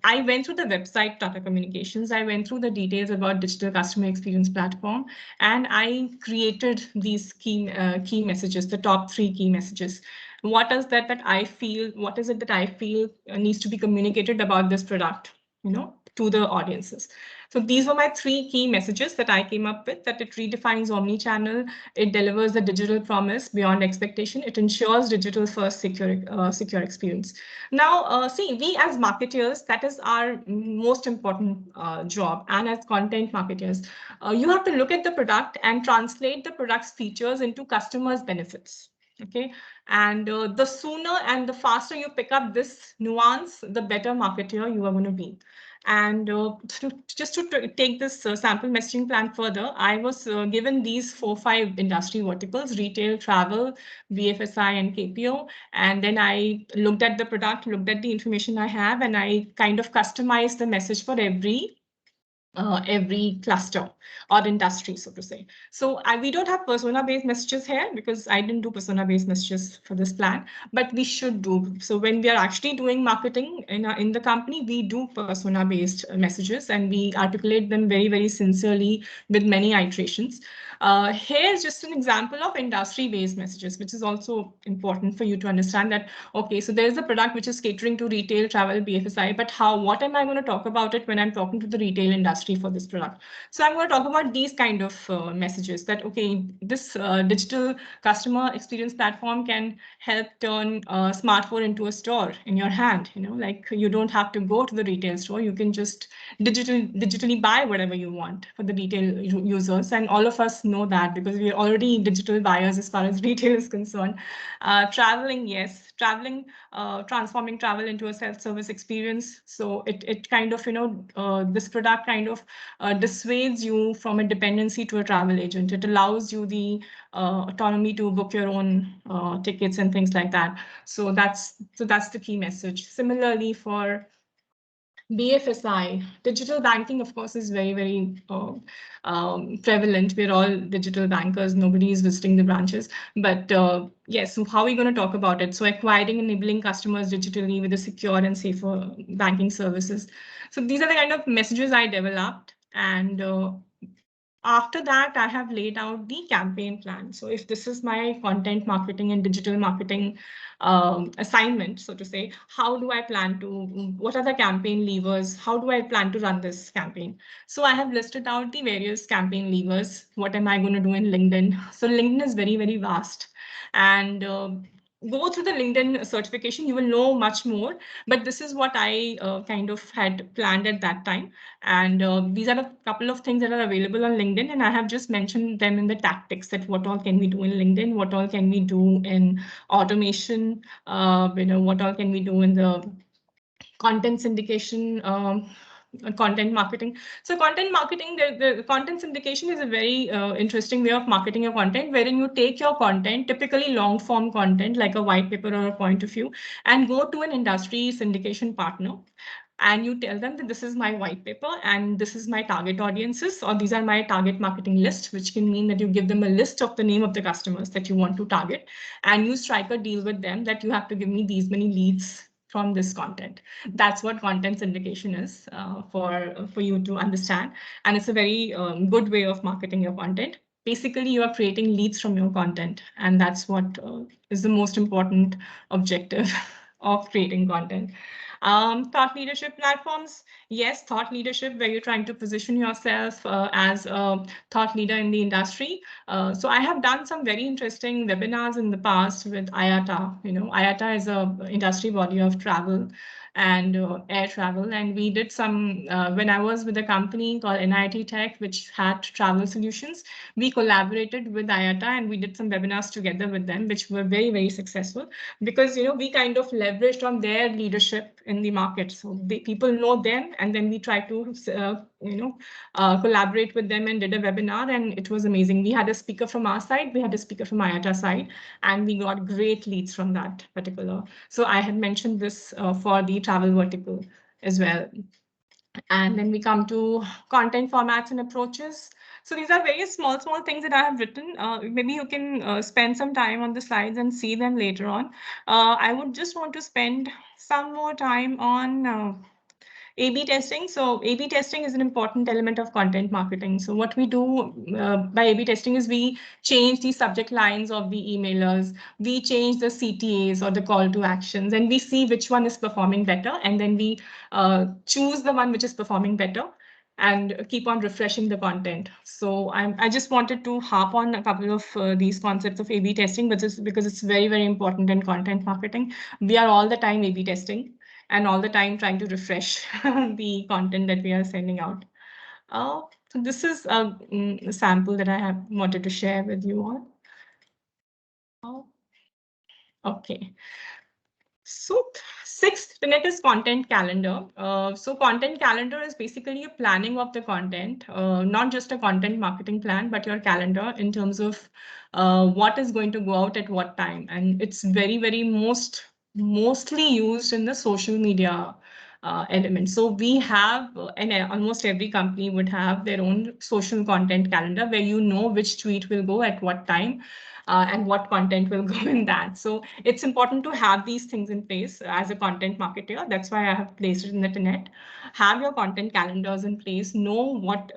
Speaker 1: I went through the website Tata Communications. I went through the details about Digital Customer Experience Platform. And I created these key messages, the top 3 key messages. What is that I feel? What is it that I feel needs to be communicated about this product, to the audiences? So these were my 3 key messages that I came up with. That it redefines omni-channel, it delivers the digital promise beyond expectation, it ensures digital first secure experience. Now, see, we as marketers, that is our most important job, and as content marketers, you have to look at the product and translate the product's features into customers' benefits. Okay, and the sooner and the faster you pick up this nuance, the better marketer you are going to be. And just to take this sample messaging plan further, I was given these 4-5 industry verticals: retail, travel, BFSI, and KPO. And then I looked at the product, looked at the information I have, and I kind of customized the message for every cluster or industry, so to say. So we don't have persona-based messages here because I didn't do persona-based messages for this plan, but we should do. So when we are actually doing marketing in the company, we do persona-based messages and we articulate them very, very sincerely with many iterations. Here's just an example of industry-based messages, which is also important for you to understand that, okay, so there's a product which is catering to retail, travel, BFSI, but what am I going to talk about it when I'm talking to the retail industry for this product? So I'm going to talk about these kind of messages that, okay, this digital customer experience platform can help turn a smartphone into a store in your hand. Like you don't have to go to the retail store. You can just digitally buy whatever you want for the retail users. And all of us know that because we're already digital buyers as far as retail is concerned. Traveling, yes, transforming travel into a self-service experience. So it kind of, this product kind of dissuades you from a dependency to a travel agent. It allows you the autonomy to book your own tickets and things like that. So that's the key message. Similarly, for BFSI, digital banking, of course, is very, very prevalent. We're all digital bankers. Nobody is visiting the branches. But yes, so how are we going to talk about it? So acquiring, enabling customers digitally with a secure and safer banking services. So these are the kind of messages I developed. And after that, I have laid out the campaign plan. So if this is my content marketing and digital marketing assignment, so to say, how do I plan to, what are the campaign levers? How do I plan to run this campaign? So I have listed out the various campaign levers. What am I going to do in LinkedIn? So LinkedIn is very, very vast. And go through the LinkedIn certification, you will know much more. But this is what I kind of had planned at that time. And these are a couple of things that are available on LinkedIn. And I have just mentioned them in the tactics that what all can we do in LinkedIn, what all can we do in automation, what all can we do in the content syndication, content marketing. So content marketing, the content syndication is a very interesting way of marketing your content, wherein you take your content, typically long form content like a white paper or a point of view, and go to an industry syndication partner. And you tell them that this is my white paper and this is my target audiences, or these are my target marketing list, which can mean that you give them a list of the name of the customers that you want to target, and you strike a deal with them that you have to give me these many leads from this content. That's what content syndication is for you to understand. And it's a very good way of marketing your content. Basically, you are creating leads from your content, and that's what is the most important objective of creating content. Thought leadership platforms. Yes, thought leadership, where you're trying to position yourself as a thought leader in the industry. So I have done some very interesting webinars in the past with IATA. IATA is a industry body of travel and air travel. And we did some, when I was with a company called NIT Tech, which had travel solutions, we collaborated with IATA and we did some webinars together with them, which were very, very successful because, we kind of leveraged on their leadership in the market. So people know them, and then we try to, collaborate with them and did a webinar, and it was amazing. We had a speaker from our side, we had a speaker from IATA side, and we got great leads from that particular. So I had mentioned this for the travel vertical as well. And then we come to content formats and approaches. So these are various small things that I have written. Maybe you can spend some time on the slides and see them later on. I would just want to spend some more time on A/B testing. So A/B testing is an important element of content marketing. So what we do by A/B testing is we change the subject lines of the emailers, we change the CTAs or the call to actions, and we see which one is performing better. And then we choose the one which is performing better and keep on refreshing the content. So I just wanted to harp on a couple of these concepts of A/B testing, because it's very, very important in content marketing. We are all the time A/B testing and all the time trying to refresh the content that we are sending out. So this is a sample that I have wanted to share with you all. Okay. So sixth tenet is content calendar. So content calendar is basically a planning of the content, not just a content marketing plan, but your calendar in terms of what is going to go out at what time. And it's very, very mostly used in the social media element. So we have, and almost every company would have their own social content calendar where you know which tweet will go at what time. and what content will go in that. So it's important to have these things in place as a content marketer. That's why I have placed it in the internet. Have your content calendars in place. Know what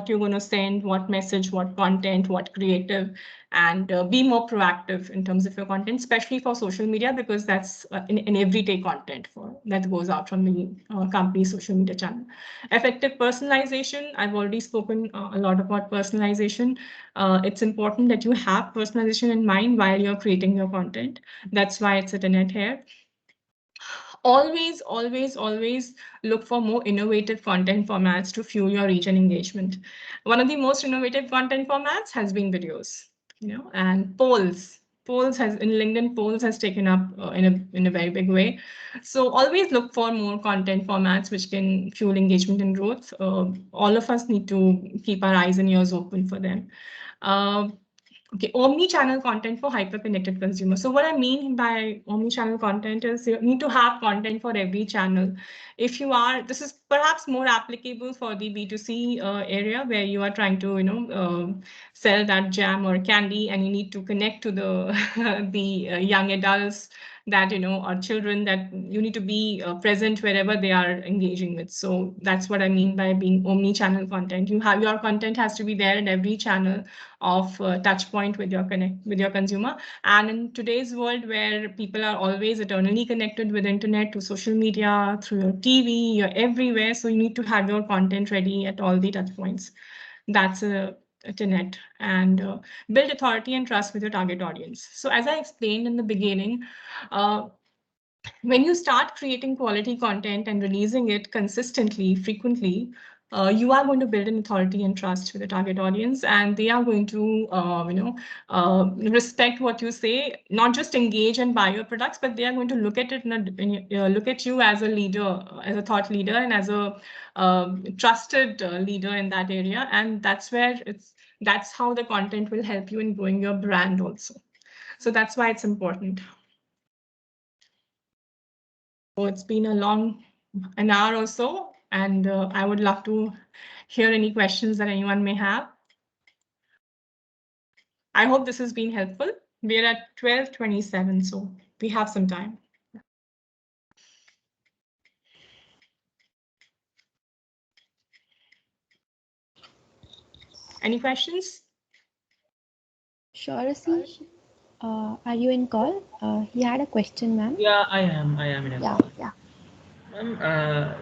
Speaker 1: you're going to send, what message, what content, what creative, and be more proactive in terms of your content, especially for social media, because that's an everyday content for that goes out from the company's social media channel. Effective personalization. I've already spoken a lot about personalization. It's important that you have personalization in mind while you're creating your content. That's why it's a tenet here. Always look for more innovative content formats to fuel your reach and engagement. One of the most innovative content formats has been videos, and polls. Polls has in LinkedIn, polls has taken up in a very big way. So always look for more content formats which can fuel engagement and growth. All of us need to keep our eyes and ears open for them. Okay, omni-channel content for hyper-connected consumers. So what I mean by omni-channel content is you need to have content for every channel. If you are, this is perhaps more applicable for the B2C area where you are trying to, sell that jam or candy, and you need to connect to the the young adults that or children, that you need to be present wherever they are engaging with. So that's what I mean by being omni-channel content. Your content has to be there in every channel of touch point with your consumer. And in today's world where people are always eternally connected with internet, to social media, through your TV, you're everywhere, so you need to have your content ready at all the touch points. That's a tenet. And build authority and trust with your target audience. So as I explained in the beginning, when you start creating quality content and releasing it consistently, frequently, you are going to build an authority and trust with the target audience, and they are going to, respect what you say, not just engage and buy your products, but they are going to look at it look at you as a leader, as a thought leader, and as a trusted leader in that area. And that's how the content will help you in growing your brand also. So that's why it's important. So it's been an hour or so, and I would love to hear any questions that anyone may have. I hope this has been helpful. We're at 12:27, so we have some time. Any questions?
Speaker 2: Shorasi, are you in call? He had a question, ma'am.
Speaker 3: Yeah, I am in a
Speaker 2: Yeah,
Speaker 3: call.
Speaker 2: yeah.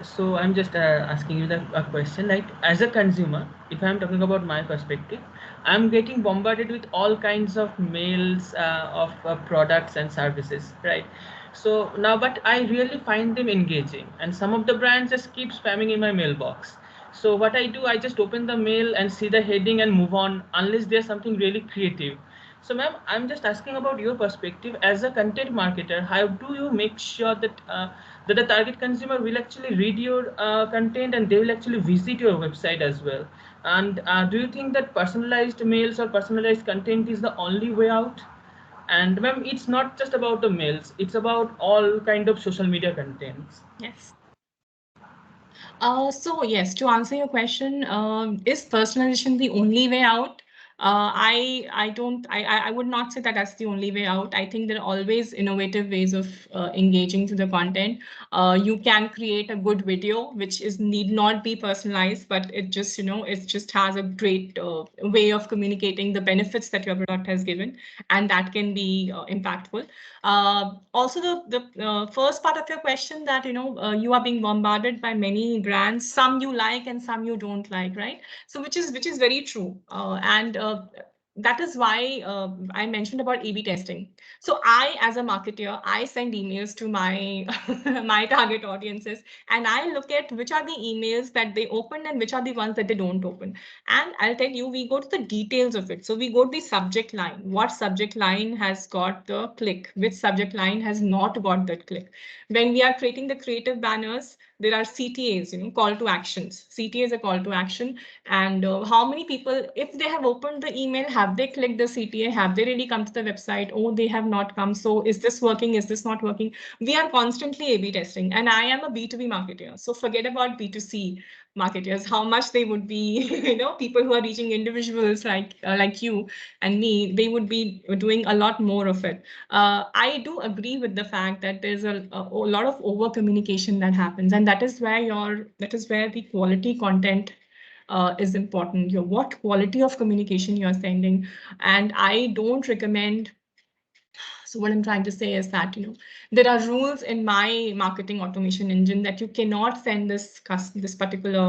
Speaker 3: So I'm just asking you a question. Like, as a consumer, if I'm talking about my perspective, I'm getting bombarded with all kinds of mails of products and services, right? So now, but I really find them engaging, and some of the brands just keep spamming in my mailbox. So what I do, I just open the mail and see the heading and move on, unless there's something really creative. So, ma'am, I'm just asking about your perspective as a content marketer. How do you make sure that that the target consumer will actually read your content and they will actually visit your website as well? And do you think that personalized mails or personalized content is the only way out? And, ma'am, it's not just about the mails; it's about all kind of social media contents.
Speaker 1: Yes. So yes, to answer your question, is personalization the only way out? I would not say that that's the only way out. I think there are always innovative ways of engaging to the content. You can create a good video, which need not be personalized, but it just it just has a great way of communicating the benefits that your product has given, and that can be impactful. Also, the first part of your question, that you are being bombarded by many brands, some you like and some you don't like, right? So which is very true, and that is why I mentioned about A/B testing. So I, as a marketer, I send emails to my my target audiences, and I look at which are the emails that they open and which are the ones that they don't open. And I'll tell you, we go to the details of it. So we go to the subject line. What subject line has got the click? Which subject line has not got that click? When we are creating the creative banners, there are CTAs, call to actions. CTA is a call to action. And how many people, if they have opened the email, have have they clicked the CTA? Have they really come to the website? Oh, they have not come. So is this working? Is this not working? We are constantly A/B testing, and I am a B2B marketer. So forget about B2C marketers, how much they would be, people who are reaching individuals like you and me, they would be doing a lot more of it. I do agree with the fact that there's a lot of over communication that happens, and that is where the quality content is important. What quality of communication you're sending, and I don't recommend. So what I'm trying to say is that, there are rules in my marketing automation engine that you cannot send this particular,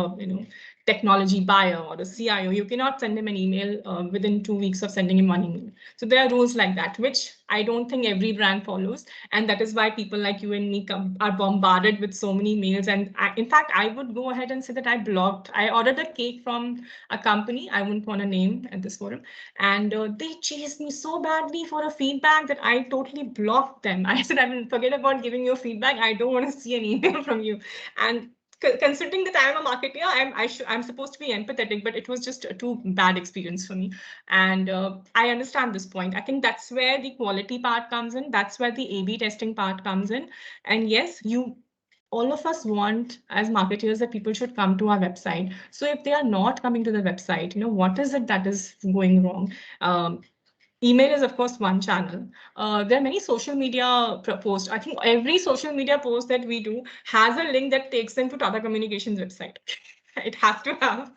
Speaker 1: technology buyer or the CIO, you cannot send him an email within 2 weeks of sending him one email. So there are rules like that, which I don't think every brand follows. And that is why people like you and me are bombarded with so many mails. And in fact, I would go ahead and say that I ordered a cake from a company, I wouldn't want to name at this forum, and they chased me so badly for a feedback that I totally blocked them. I said, I will forget about giving you feedback. I don't want to see an email from you. And considering that I'm a marketer, I'm supposed to be empathetic, but it was just a too bad experience for me. And I understand this point. I think that's where the quality part comes in. That's where the A/B testing part comes in. And yes, all of us want as marketers that people should come to our website. So if they are not coming to the website, what is it that is going wrong? Email is, of course, one channel. There are many social media posts. I think every social media post that we do has a link that takes them to Tata Communications website. It has to have.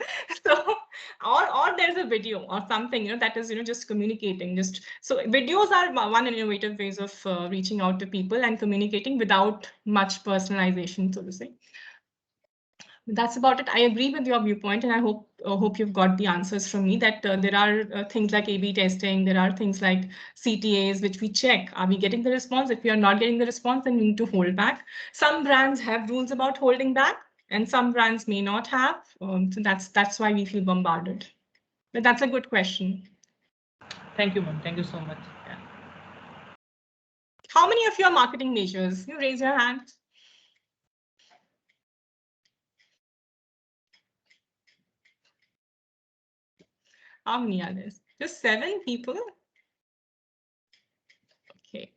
Speaker 1: So, or there's a video or something, that is, just communicating. So videos are one innovative ways of reaching out to people and communicating without much personalization, so to say. That's about it. I agree with your viewpoint, and I hope you've got the answers from me that there are things like A/B testing, there are things like CTAs, which we check. Are we getting the response? If we are not getting the response, then we need to hold back. Some brands have rules about holding back, and some brands may not have. So that's why we feel bombarded. But that's a good question.
Speaker 3: Thank you, ma'am. Thank you so much. Yeah.
Speaker 1: How many of you are marketing majors? You raise your hand. How many are there? Just 7 people? Okay.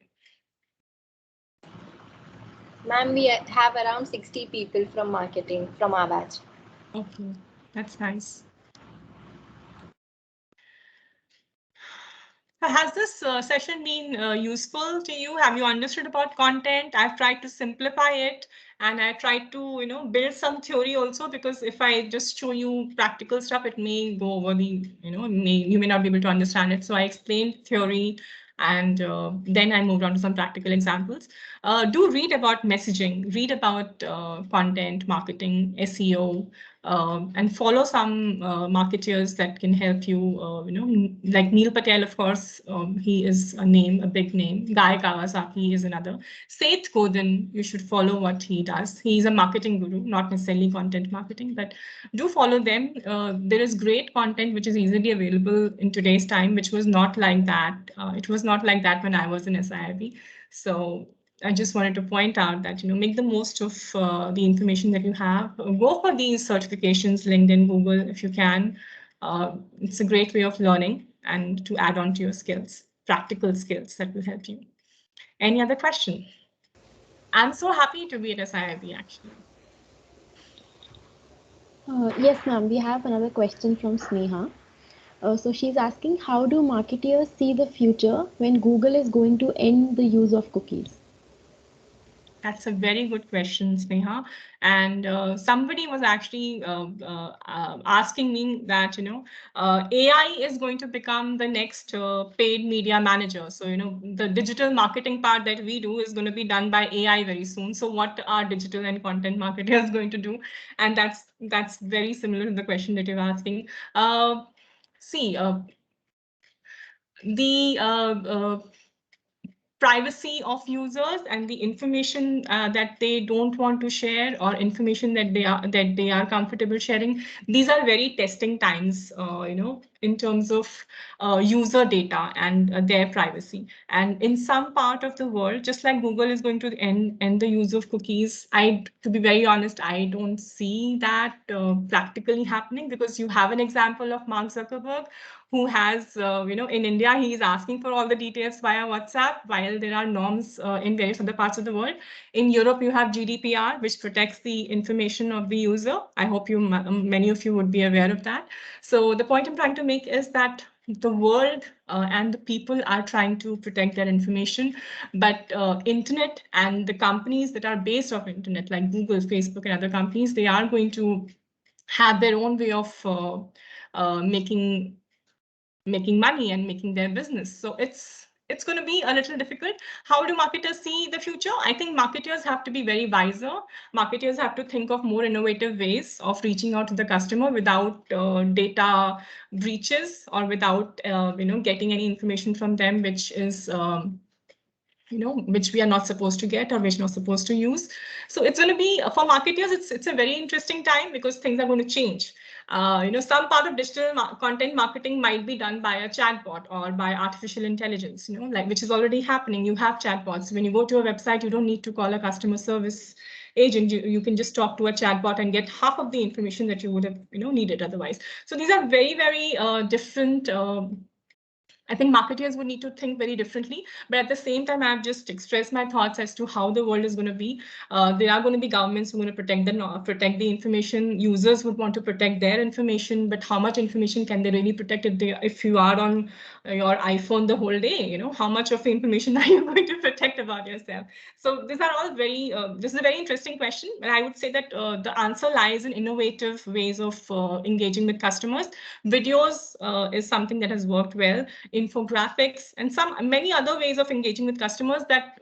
Speaker 5: Ma'am, we have around 60 people from marketing from our batch.
Speaker 1: Okay, that's nice. Has this session been useful to you? Have you understood about content? I've tried to simplify it, and I tried to, build some theory also, because if I just show you practical stuff, it may go over the, you may not be able to understand it. So I explained theory, and then I moved on to some practical examples. Do read about messaging, read about content, marketing, SEO, and follow some marketers that can help you, like Neil Patel, of course, he is a big name. Guy Kawasaki is another. Seth Godin, you should follow what he does. He's a marketing guru, not necessarily content marketing, but do follow them. There is great content which is easily available in today's time, which was not like that. It was not like that when I was in SIIB. So I just wanted to point out that, make the most of the information that you have. Go for these certifications, LinkedIn, Google, if you can. It's a great way of learning and to add on to your skills, practical skills that will help you. Any other question? I'm so happy to be at SIIB, actually.
Speaker 2: Yes, ma'am. We have another question from Sneha. So she's asking, how do marketers see the future when Google is going to end the use of cookies?
Speaker 1: That's a very good question, Sneha. And somebody was actually asking me that, AI is going to become the next paid media manager. So, the digital marketing part that we do is going to be done by AI very soon. So what are digital and content marketers going to do? And that's very similar to the question that you're asking. See, the privacy of users and the information that they don't want to share, or information that they are comfortable sharing, these are very testing times, in terms of user data and their privacy. And in some part of the world, just like Google is going to end the use of cookies, to be very honest, I don't see that practically happening, because you have an example of Mark Zuckerberg, who has, in India, he is asking for all the details via WhatsApp, while there are norms in various other parts of the world. In Europe, you have GDPR, which protects the information of the user. I hope many of you would be aware of that. So the point I'm trying to make is that the world and the people are trying to protect their information, but internet and the companies that are based off internet, like Google, Facebook, and other companies, they are going to have their own way of making money and making their business. So it's going to be a little difficult. How do marketers see the future? I think marketers have to be very wiser. Marketers have to think of more innovative ways of reaching out to the customer without data breaches, or without getting any information from them which is which we are not supposed to get, or which we're not supposed to use. So it's going to be, for marketers, it's a very interesting time, because things are going to change. Some part of digital content marketing might be done by a chatbot or by artificial intelligence, like, which is already happening. You have chatbots. When you go to a website, you don't need to call a customer service agent. You can just talk to a chatbot and get half of the information that you would have needed otherwise. So these are very, very different. I think marketers would need to think very differently. But at the same time, I've just expressed my thoughts as to how the world is going to be. There are going to be governments who are going to protect the information. Users would want to protect their information, but how much information can they really protect if you are on your iPhone the whole day? How much of the information are you going to protect about yourself? So these are all this is a very interesting question. But I would say that the answer lies in innovative ways of engaging with customers. Videos is something that has worked well. Infographics, and many other ways of engaging with customers that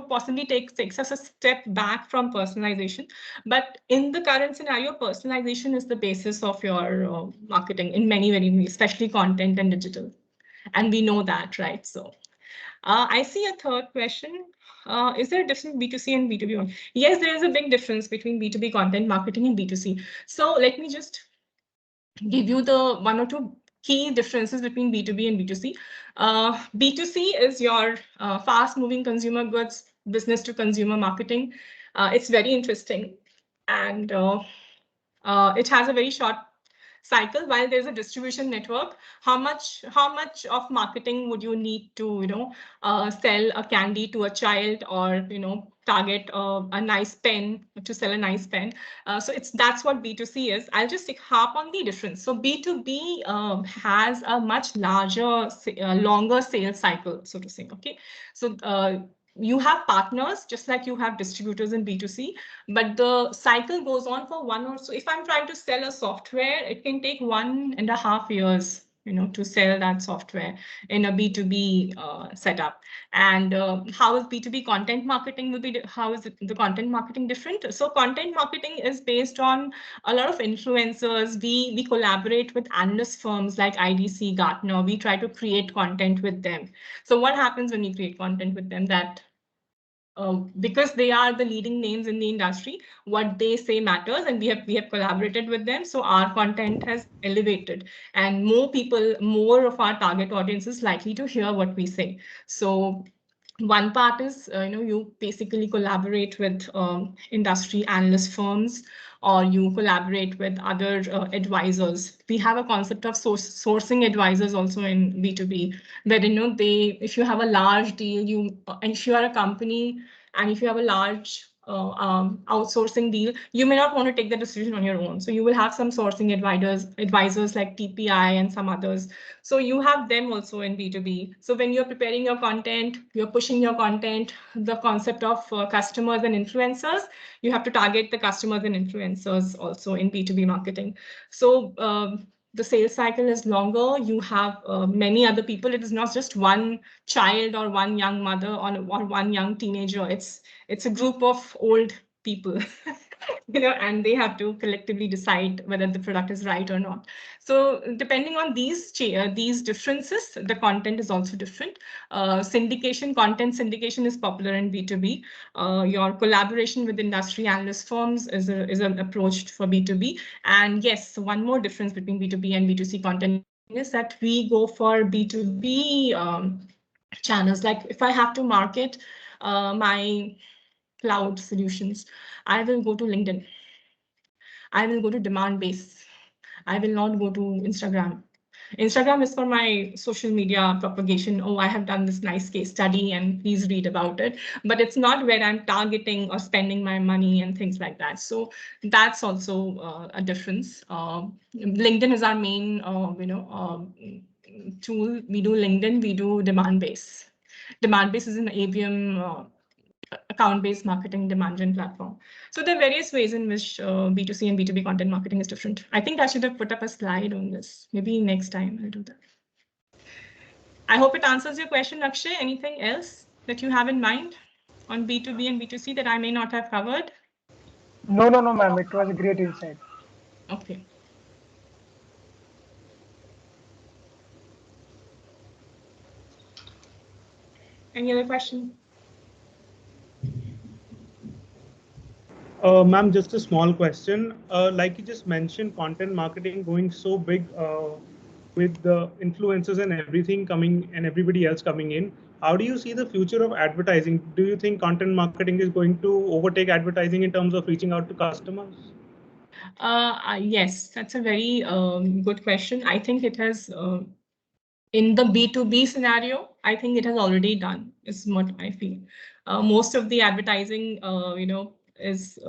Speaker 1: possibly takes us a step back from personalization. But in the current scenario, personalization is the basis of your marketing in many ways, especially content and digital, and we know that, right? So I see a third question. Is there a difference between B2C and B2B? Yes, there is a big difference between B2B content marketing and B2C. So let me just give you the one or two key differences between B2B and B2C. B2C is your fast-moving consumer goods, business to consumer marketing. It's very interesting, and it has a very short cycle. While there's a distribution network, how much of marketing would you need to sell a candy to a child, or target a nice pen, to sell a nice pen? So that's what B2C is. I'll just harp on the difference. So B2B has a much larger, longer sales cycle, so to say. Okay, so you have partners just like you have distributors in B2C, but the cycle goes on for so if I'm trying to sell a software, it can take 1.5 years to sell that software in a B2B setup. And how is B2B content marketing how is the content marketing different? So content marketing is based on a lot of influencers. We collaborate with analyst firms like IDC, Gartner. We try to create content with them. So what happens when we create content with them? That because they are the leading names in the industry, what they say matters, and we have collaborated with them. So our content has elevated, and more of our target audience is likely to hear what we say. So one part is, you basically collaborate with industry analyst firms, or you collaborate with other advisors. We have a concept of sourcing advisors also in B2B, where if you have a large deal, and if you are a company, and if you have a large outsourcing deal, you may not want to take the decision on your own. So you will have some sourcing advisors like TPI and some others. So you have them also in B2B. So when you're preparing your content, you're pushing your content, the concept of customers and influencers, you have to target the customers and influencers also in B2B marketing. So the sales cycle is longer. You have many other people. It is not just one child or one young mother or one young teenager. It's a group of old people, and they have to collectively decide whether the product is right or not. So depending on these differences, the content is also different. Content syndication is popular in B2B. Your collaboration with industry analyst firms is an approach for B2B. And yes, one more difference between B2B and B2C content is that we go for B2B channels. Like if I have to market my cloud solutions, I will go to LinkedIn. I will go to demand base. I will not go to Instagram. Instagram is for my social media propagation. Oh, I have done this nice case study and please read about it. But it's not where I'm targeting or spending my money and things like that. So that's also a difference. LinkedIn is our main, tool. We do LinkedIn, we do demand base. Demand base is an ABM account-based marketing demand gen platform. So there are various ways in which B2C and B2B content marketing is different. I think I should have put up a slide on this. Maybe next time I'll do that. I hope it answers your question, Akshay. Anything else that you have in mind on B2B and B2C that I may not have covered?
Speaker 7: No, ma'am. It was a great insight.
Speaker 1: Okay. Any other question?
Speaker 8: Ma'am, just a small question. Like you just mentioned, content marketing going so big with the influencers and everything coming and everybody else coming in. How do you see the future of advertising? Do you think content marketing is going to overtake advertising in terms of reaching out to customers?
Speaker 1: Yes, that's a very good question. I think it has, in the B2B scenario, I think it has already done, is what I feel. Most of the advertising,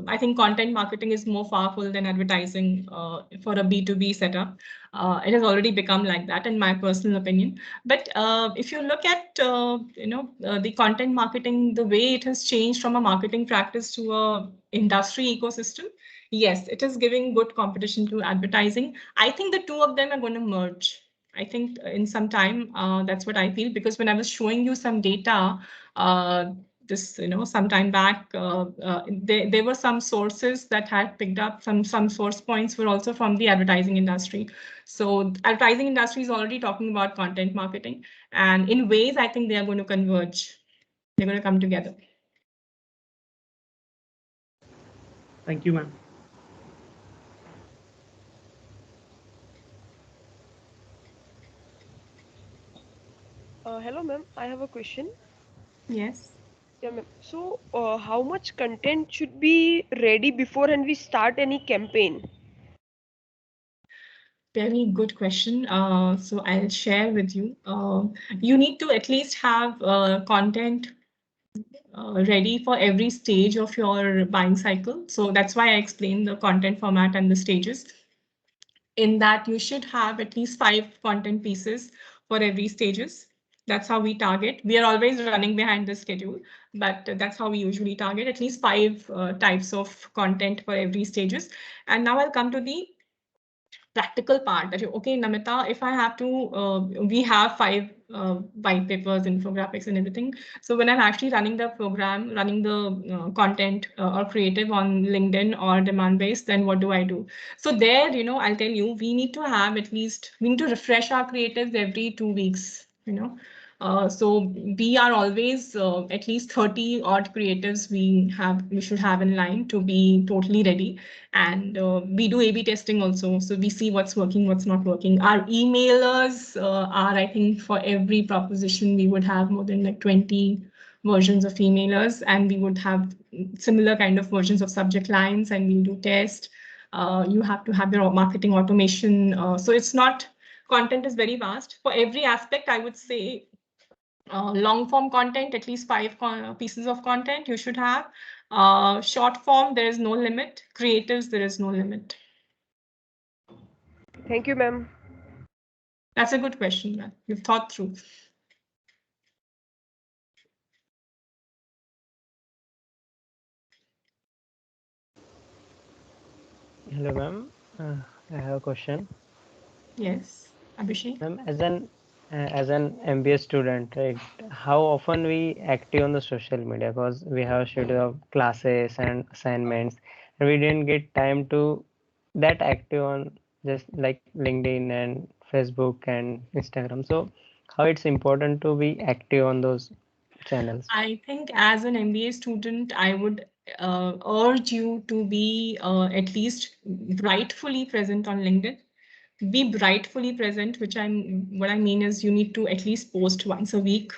Speaker 1: I think content marketing is more powerful than advertising for a B2B setup. It has already become like that, in my personal opinion. But if you look at, the content marketing, the way it has changed from a marketing practice to a industry ecosystem, yes, it is giving good competition to advertising. I think the two of them are going to merge. I think in some time, that's what I feel, because when I was showing you some data, this, some time back, there were some sources that had picked up, some source points were also from the advertising industry. So advertising industry is already talking about content marketing, and in ways, I think they are going to converge. They're going to come together.
Speaker 8: Thank you, ma'am.
Speaker 9: Hello, ma'am. I have a question.
Speaker 1: Yes.
Speaker 9: Yeah, ma'am. So, how much content should be ready before and we start any campaign?
Speaker 1: Very good question. So I'll share with you. You need to at least have content ready for every stage of your buying cycle. So that's why I explained the content format and the stages. In that, you should have at least 5 content pieces for every stages. That's how we target. We are always running behind the schedule, but that's how we usually target, at least 5 types of content for every stages. And now I'll come to the practical part that, okay, Namita, if I have to, we have 5 white papers, infographics and everything. So when I'm actually running the program, running the content or creative on LinkedIn or demand based, then what do I do? So there, I'll tell you, we need to refresh our creatives every 2 weeks, so we are always at least 30 odd creatives we should have in line to be totally ready. And we do A/B testing also. So we see what's working, what's not working. Our emailers are, I think, for every proposition, we would have more than like 20 versions of emailers, and we would have similar kind of versions of subject lines, and we do test. You have to have your marketing automation. So it's not, content is very vast. For every aspect, I would say long form content, at least 5 pieces of content you should have. Short form, there is no limit. Creatives, there is no limit.
Speaker 9: Thank you, ma'am.
Speaker 1: That's a good question, man. You've thought through.
Speaker 10: Hello, ma'am. I have a question.
Speaker 1: Yes, Abhishek.
Speaker 10: Ma'am, as an MBA student, right? How often we active on the social media? Because we have a schedule of classes and assignments, and we didn't get time to that active on just like LinkedIn and Facebook and Instagram. So, how it's important to be active on those channels?
Speaker 1: I think as an MBA student, I would urge you to be at least rightfully present on LinkedIn. Be rightfully present, what I mean is you need to at least post once a week,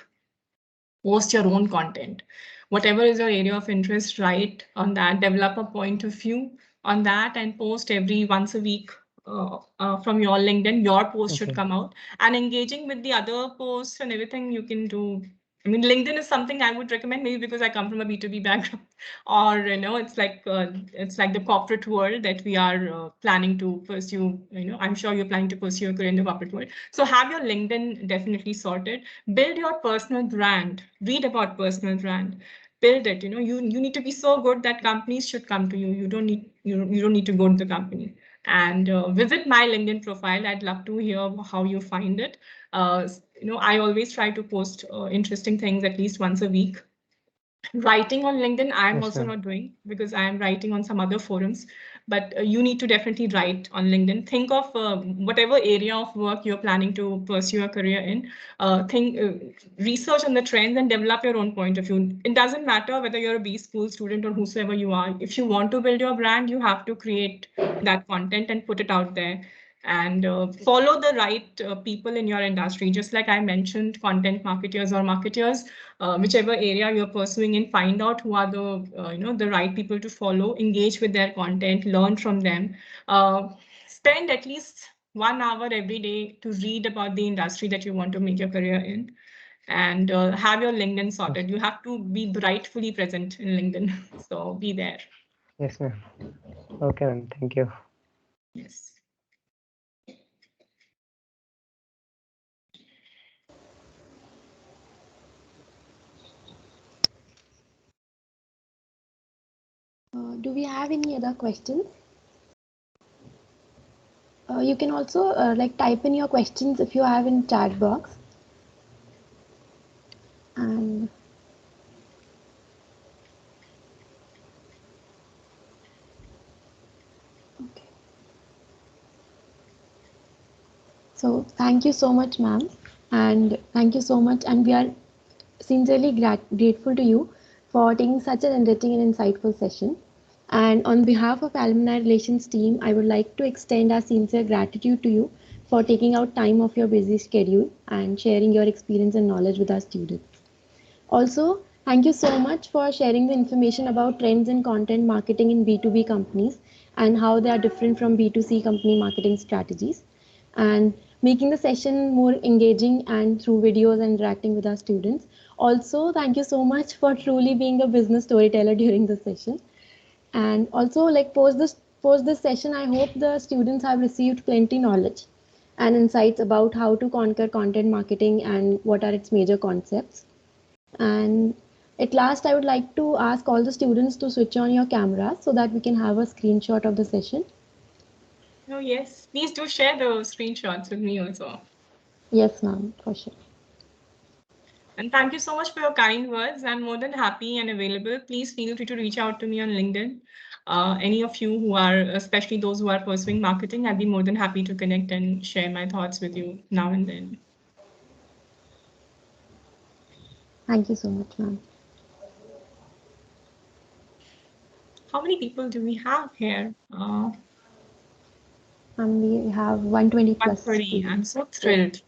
Speaker 1: post your own content. Whatever is your area of interest, write on that, develop a point of view on that, and post every once a week from your LinkedIn. Your post should come out, and engaging with the other posts and everything you can do. I mean, LinkedIn is something I would recommend, maybe because I come from a B2B background, or it's like the corporate world that we are planning to pursue. I'm sure you're planning to pursue a career in the corporate world. So have your LinkedIn definitely sorted. Build your personal brand. Read about personal brand. Build it. You need to be so good that companies should come to you. You don't need to go to the company. And visit my LinkedIn profile. I'd love to hear how you find it. I always try to post interesting things at least once a week. Writing on LinkedIn, I'm also not doing, because I'm writing on some other forums, but you need to definitely write on LinkedIn. Think of whatever area of work you're planning to pursue a career in. Research on the trends and develop your own point of view. It doesn't matter whether you're a B school student or whosoever you are. If you want to build your brand, you have to create that content and put it out there. And follow the right people in your industry. Just like I mentioned, content marketers or marketers, whichever area you're pursuing, and find out who are the right people to follow, engage with their content, learn from them. Spend at least 1 hour every day to read about the industry that you want to make your career in, and have your LinkedIn sorted. You have to be rightfully present in LinkedIn. So be there.
Speaker 10: Yes, ma'am. Okay, ma'am. Thank you.
Speaker 1: Yes.
Speaker 2: Do we have any other questions? You can also type in your questions if you have in chat box. And okay. So thank you so much, ma'am, and thank you so much. And we are sincerely grateful to you for taking such an enriching and insightful session. And on behalf of Alumni Relations team, I would like to extend our sincere gratitude to you for taking out time of your busy schedule and sharing your experience and knowledge with our students. Also, thank you so much for sharing the information about trends in content marketing in B2B companies and how they are different from B2C company marketing strategies, and making the session more engaging and through videos and interacting with our students. Also, thank you so much for truly being a business storyteller during the session. And also, post this session, I hope the students have received plenty knowledge and insights about how to conquer content marketing and what are its major concepts. And at last, I would like to ask all the students to switch on your cameras so that we can have a screenshot of the session.
Speaker 1: Oh, yes. Please do share the screenshots with me also.
Speaker 2: Yes, ma'am, for sure.
Speaker 1: And thank you so much for your kind words. I'm more than happy and available. Please feel free to reach out to me on LinkedIn. Any of you who are, especially those who are pursuing marketing, I'd be more than happy to connect and share my thoughts with you now and then.
Speaker 2: Thank you so much, ma'am.
Speaker 1: How many people do we have here?
Speaker 2: And we have 120 plus.
Speaker 1: 130. I'm so thrilled.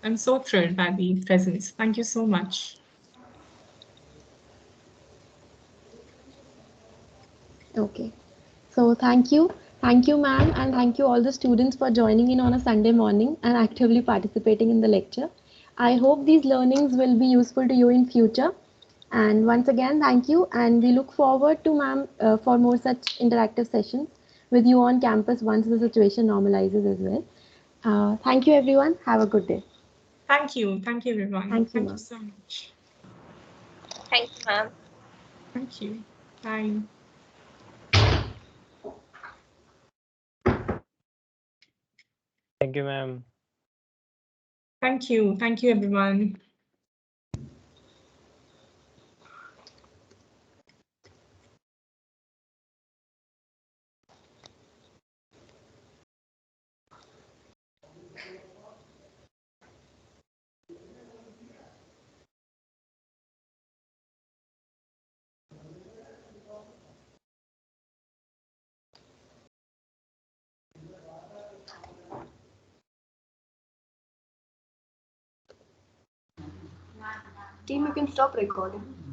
Speaker 1: I'm so thrilled by the presence. Thank you so much.
Speaker 2: Okay. So thank you. Thank you, ma'am, and thank you all the students for joining in on a Sunday morning and actively participating in the lecture. I hope these learnings will be useful to you in future. And once again, thank you. And we look forward to, ma'am, for more such interactive sessions with you on campus once the situation normalizes as well. Thank you, everyone. Have a good day.
Speaker 1: Thank you. Thank you, everyone.
Speaker 2: Thank you,
Speaker 1: Thank
Speaker 2: ma'am.
Speaker 1: you so much.
Speaker 5: Thank you, ma'am.
Speaker 1: Thank you. Bye.
Speaker 10: Thank you, ma'am.
Speaker 1: Thank you. Thank you, everyone.
Speaker 11: Team, you can stop recording.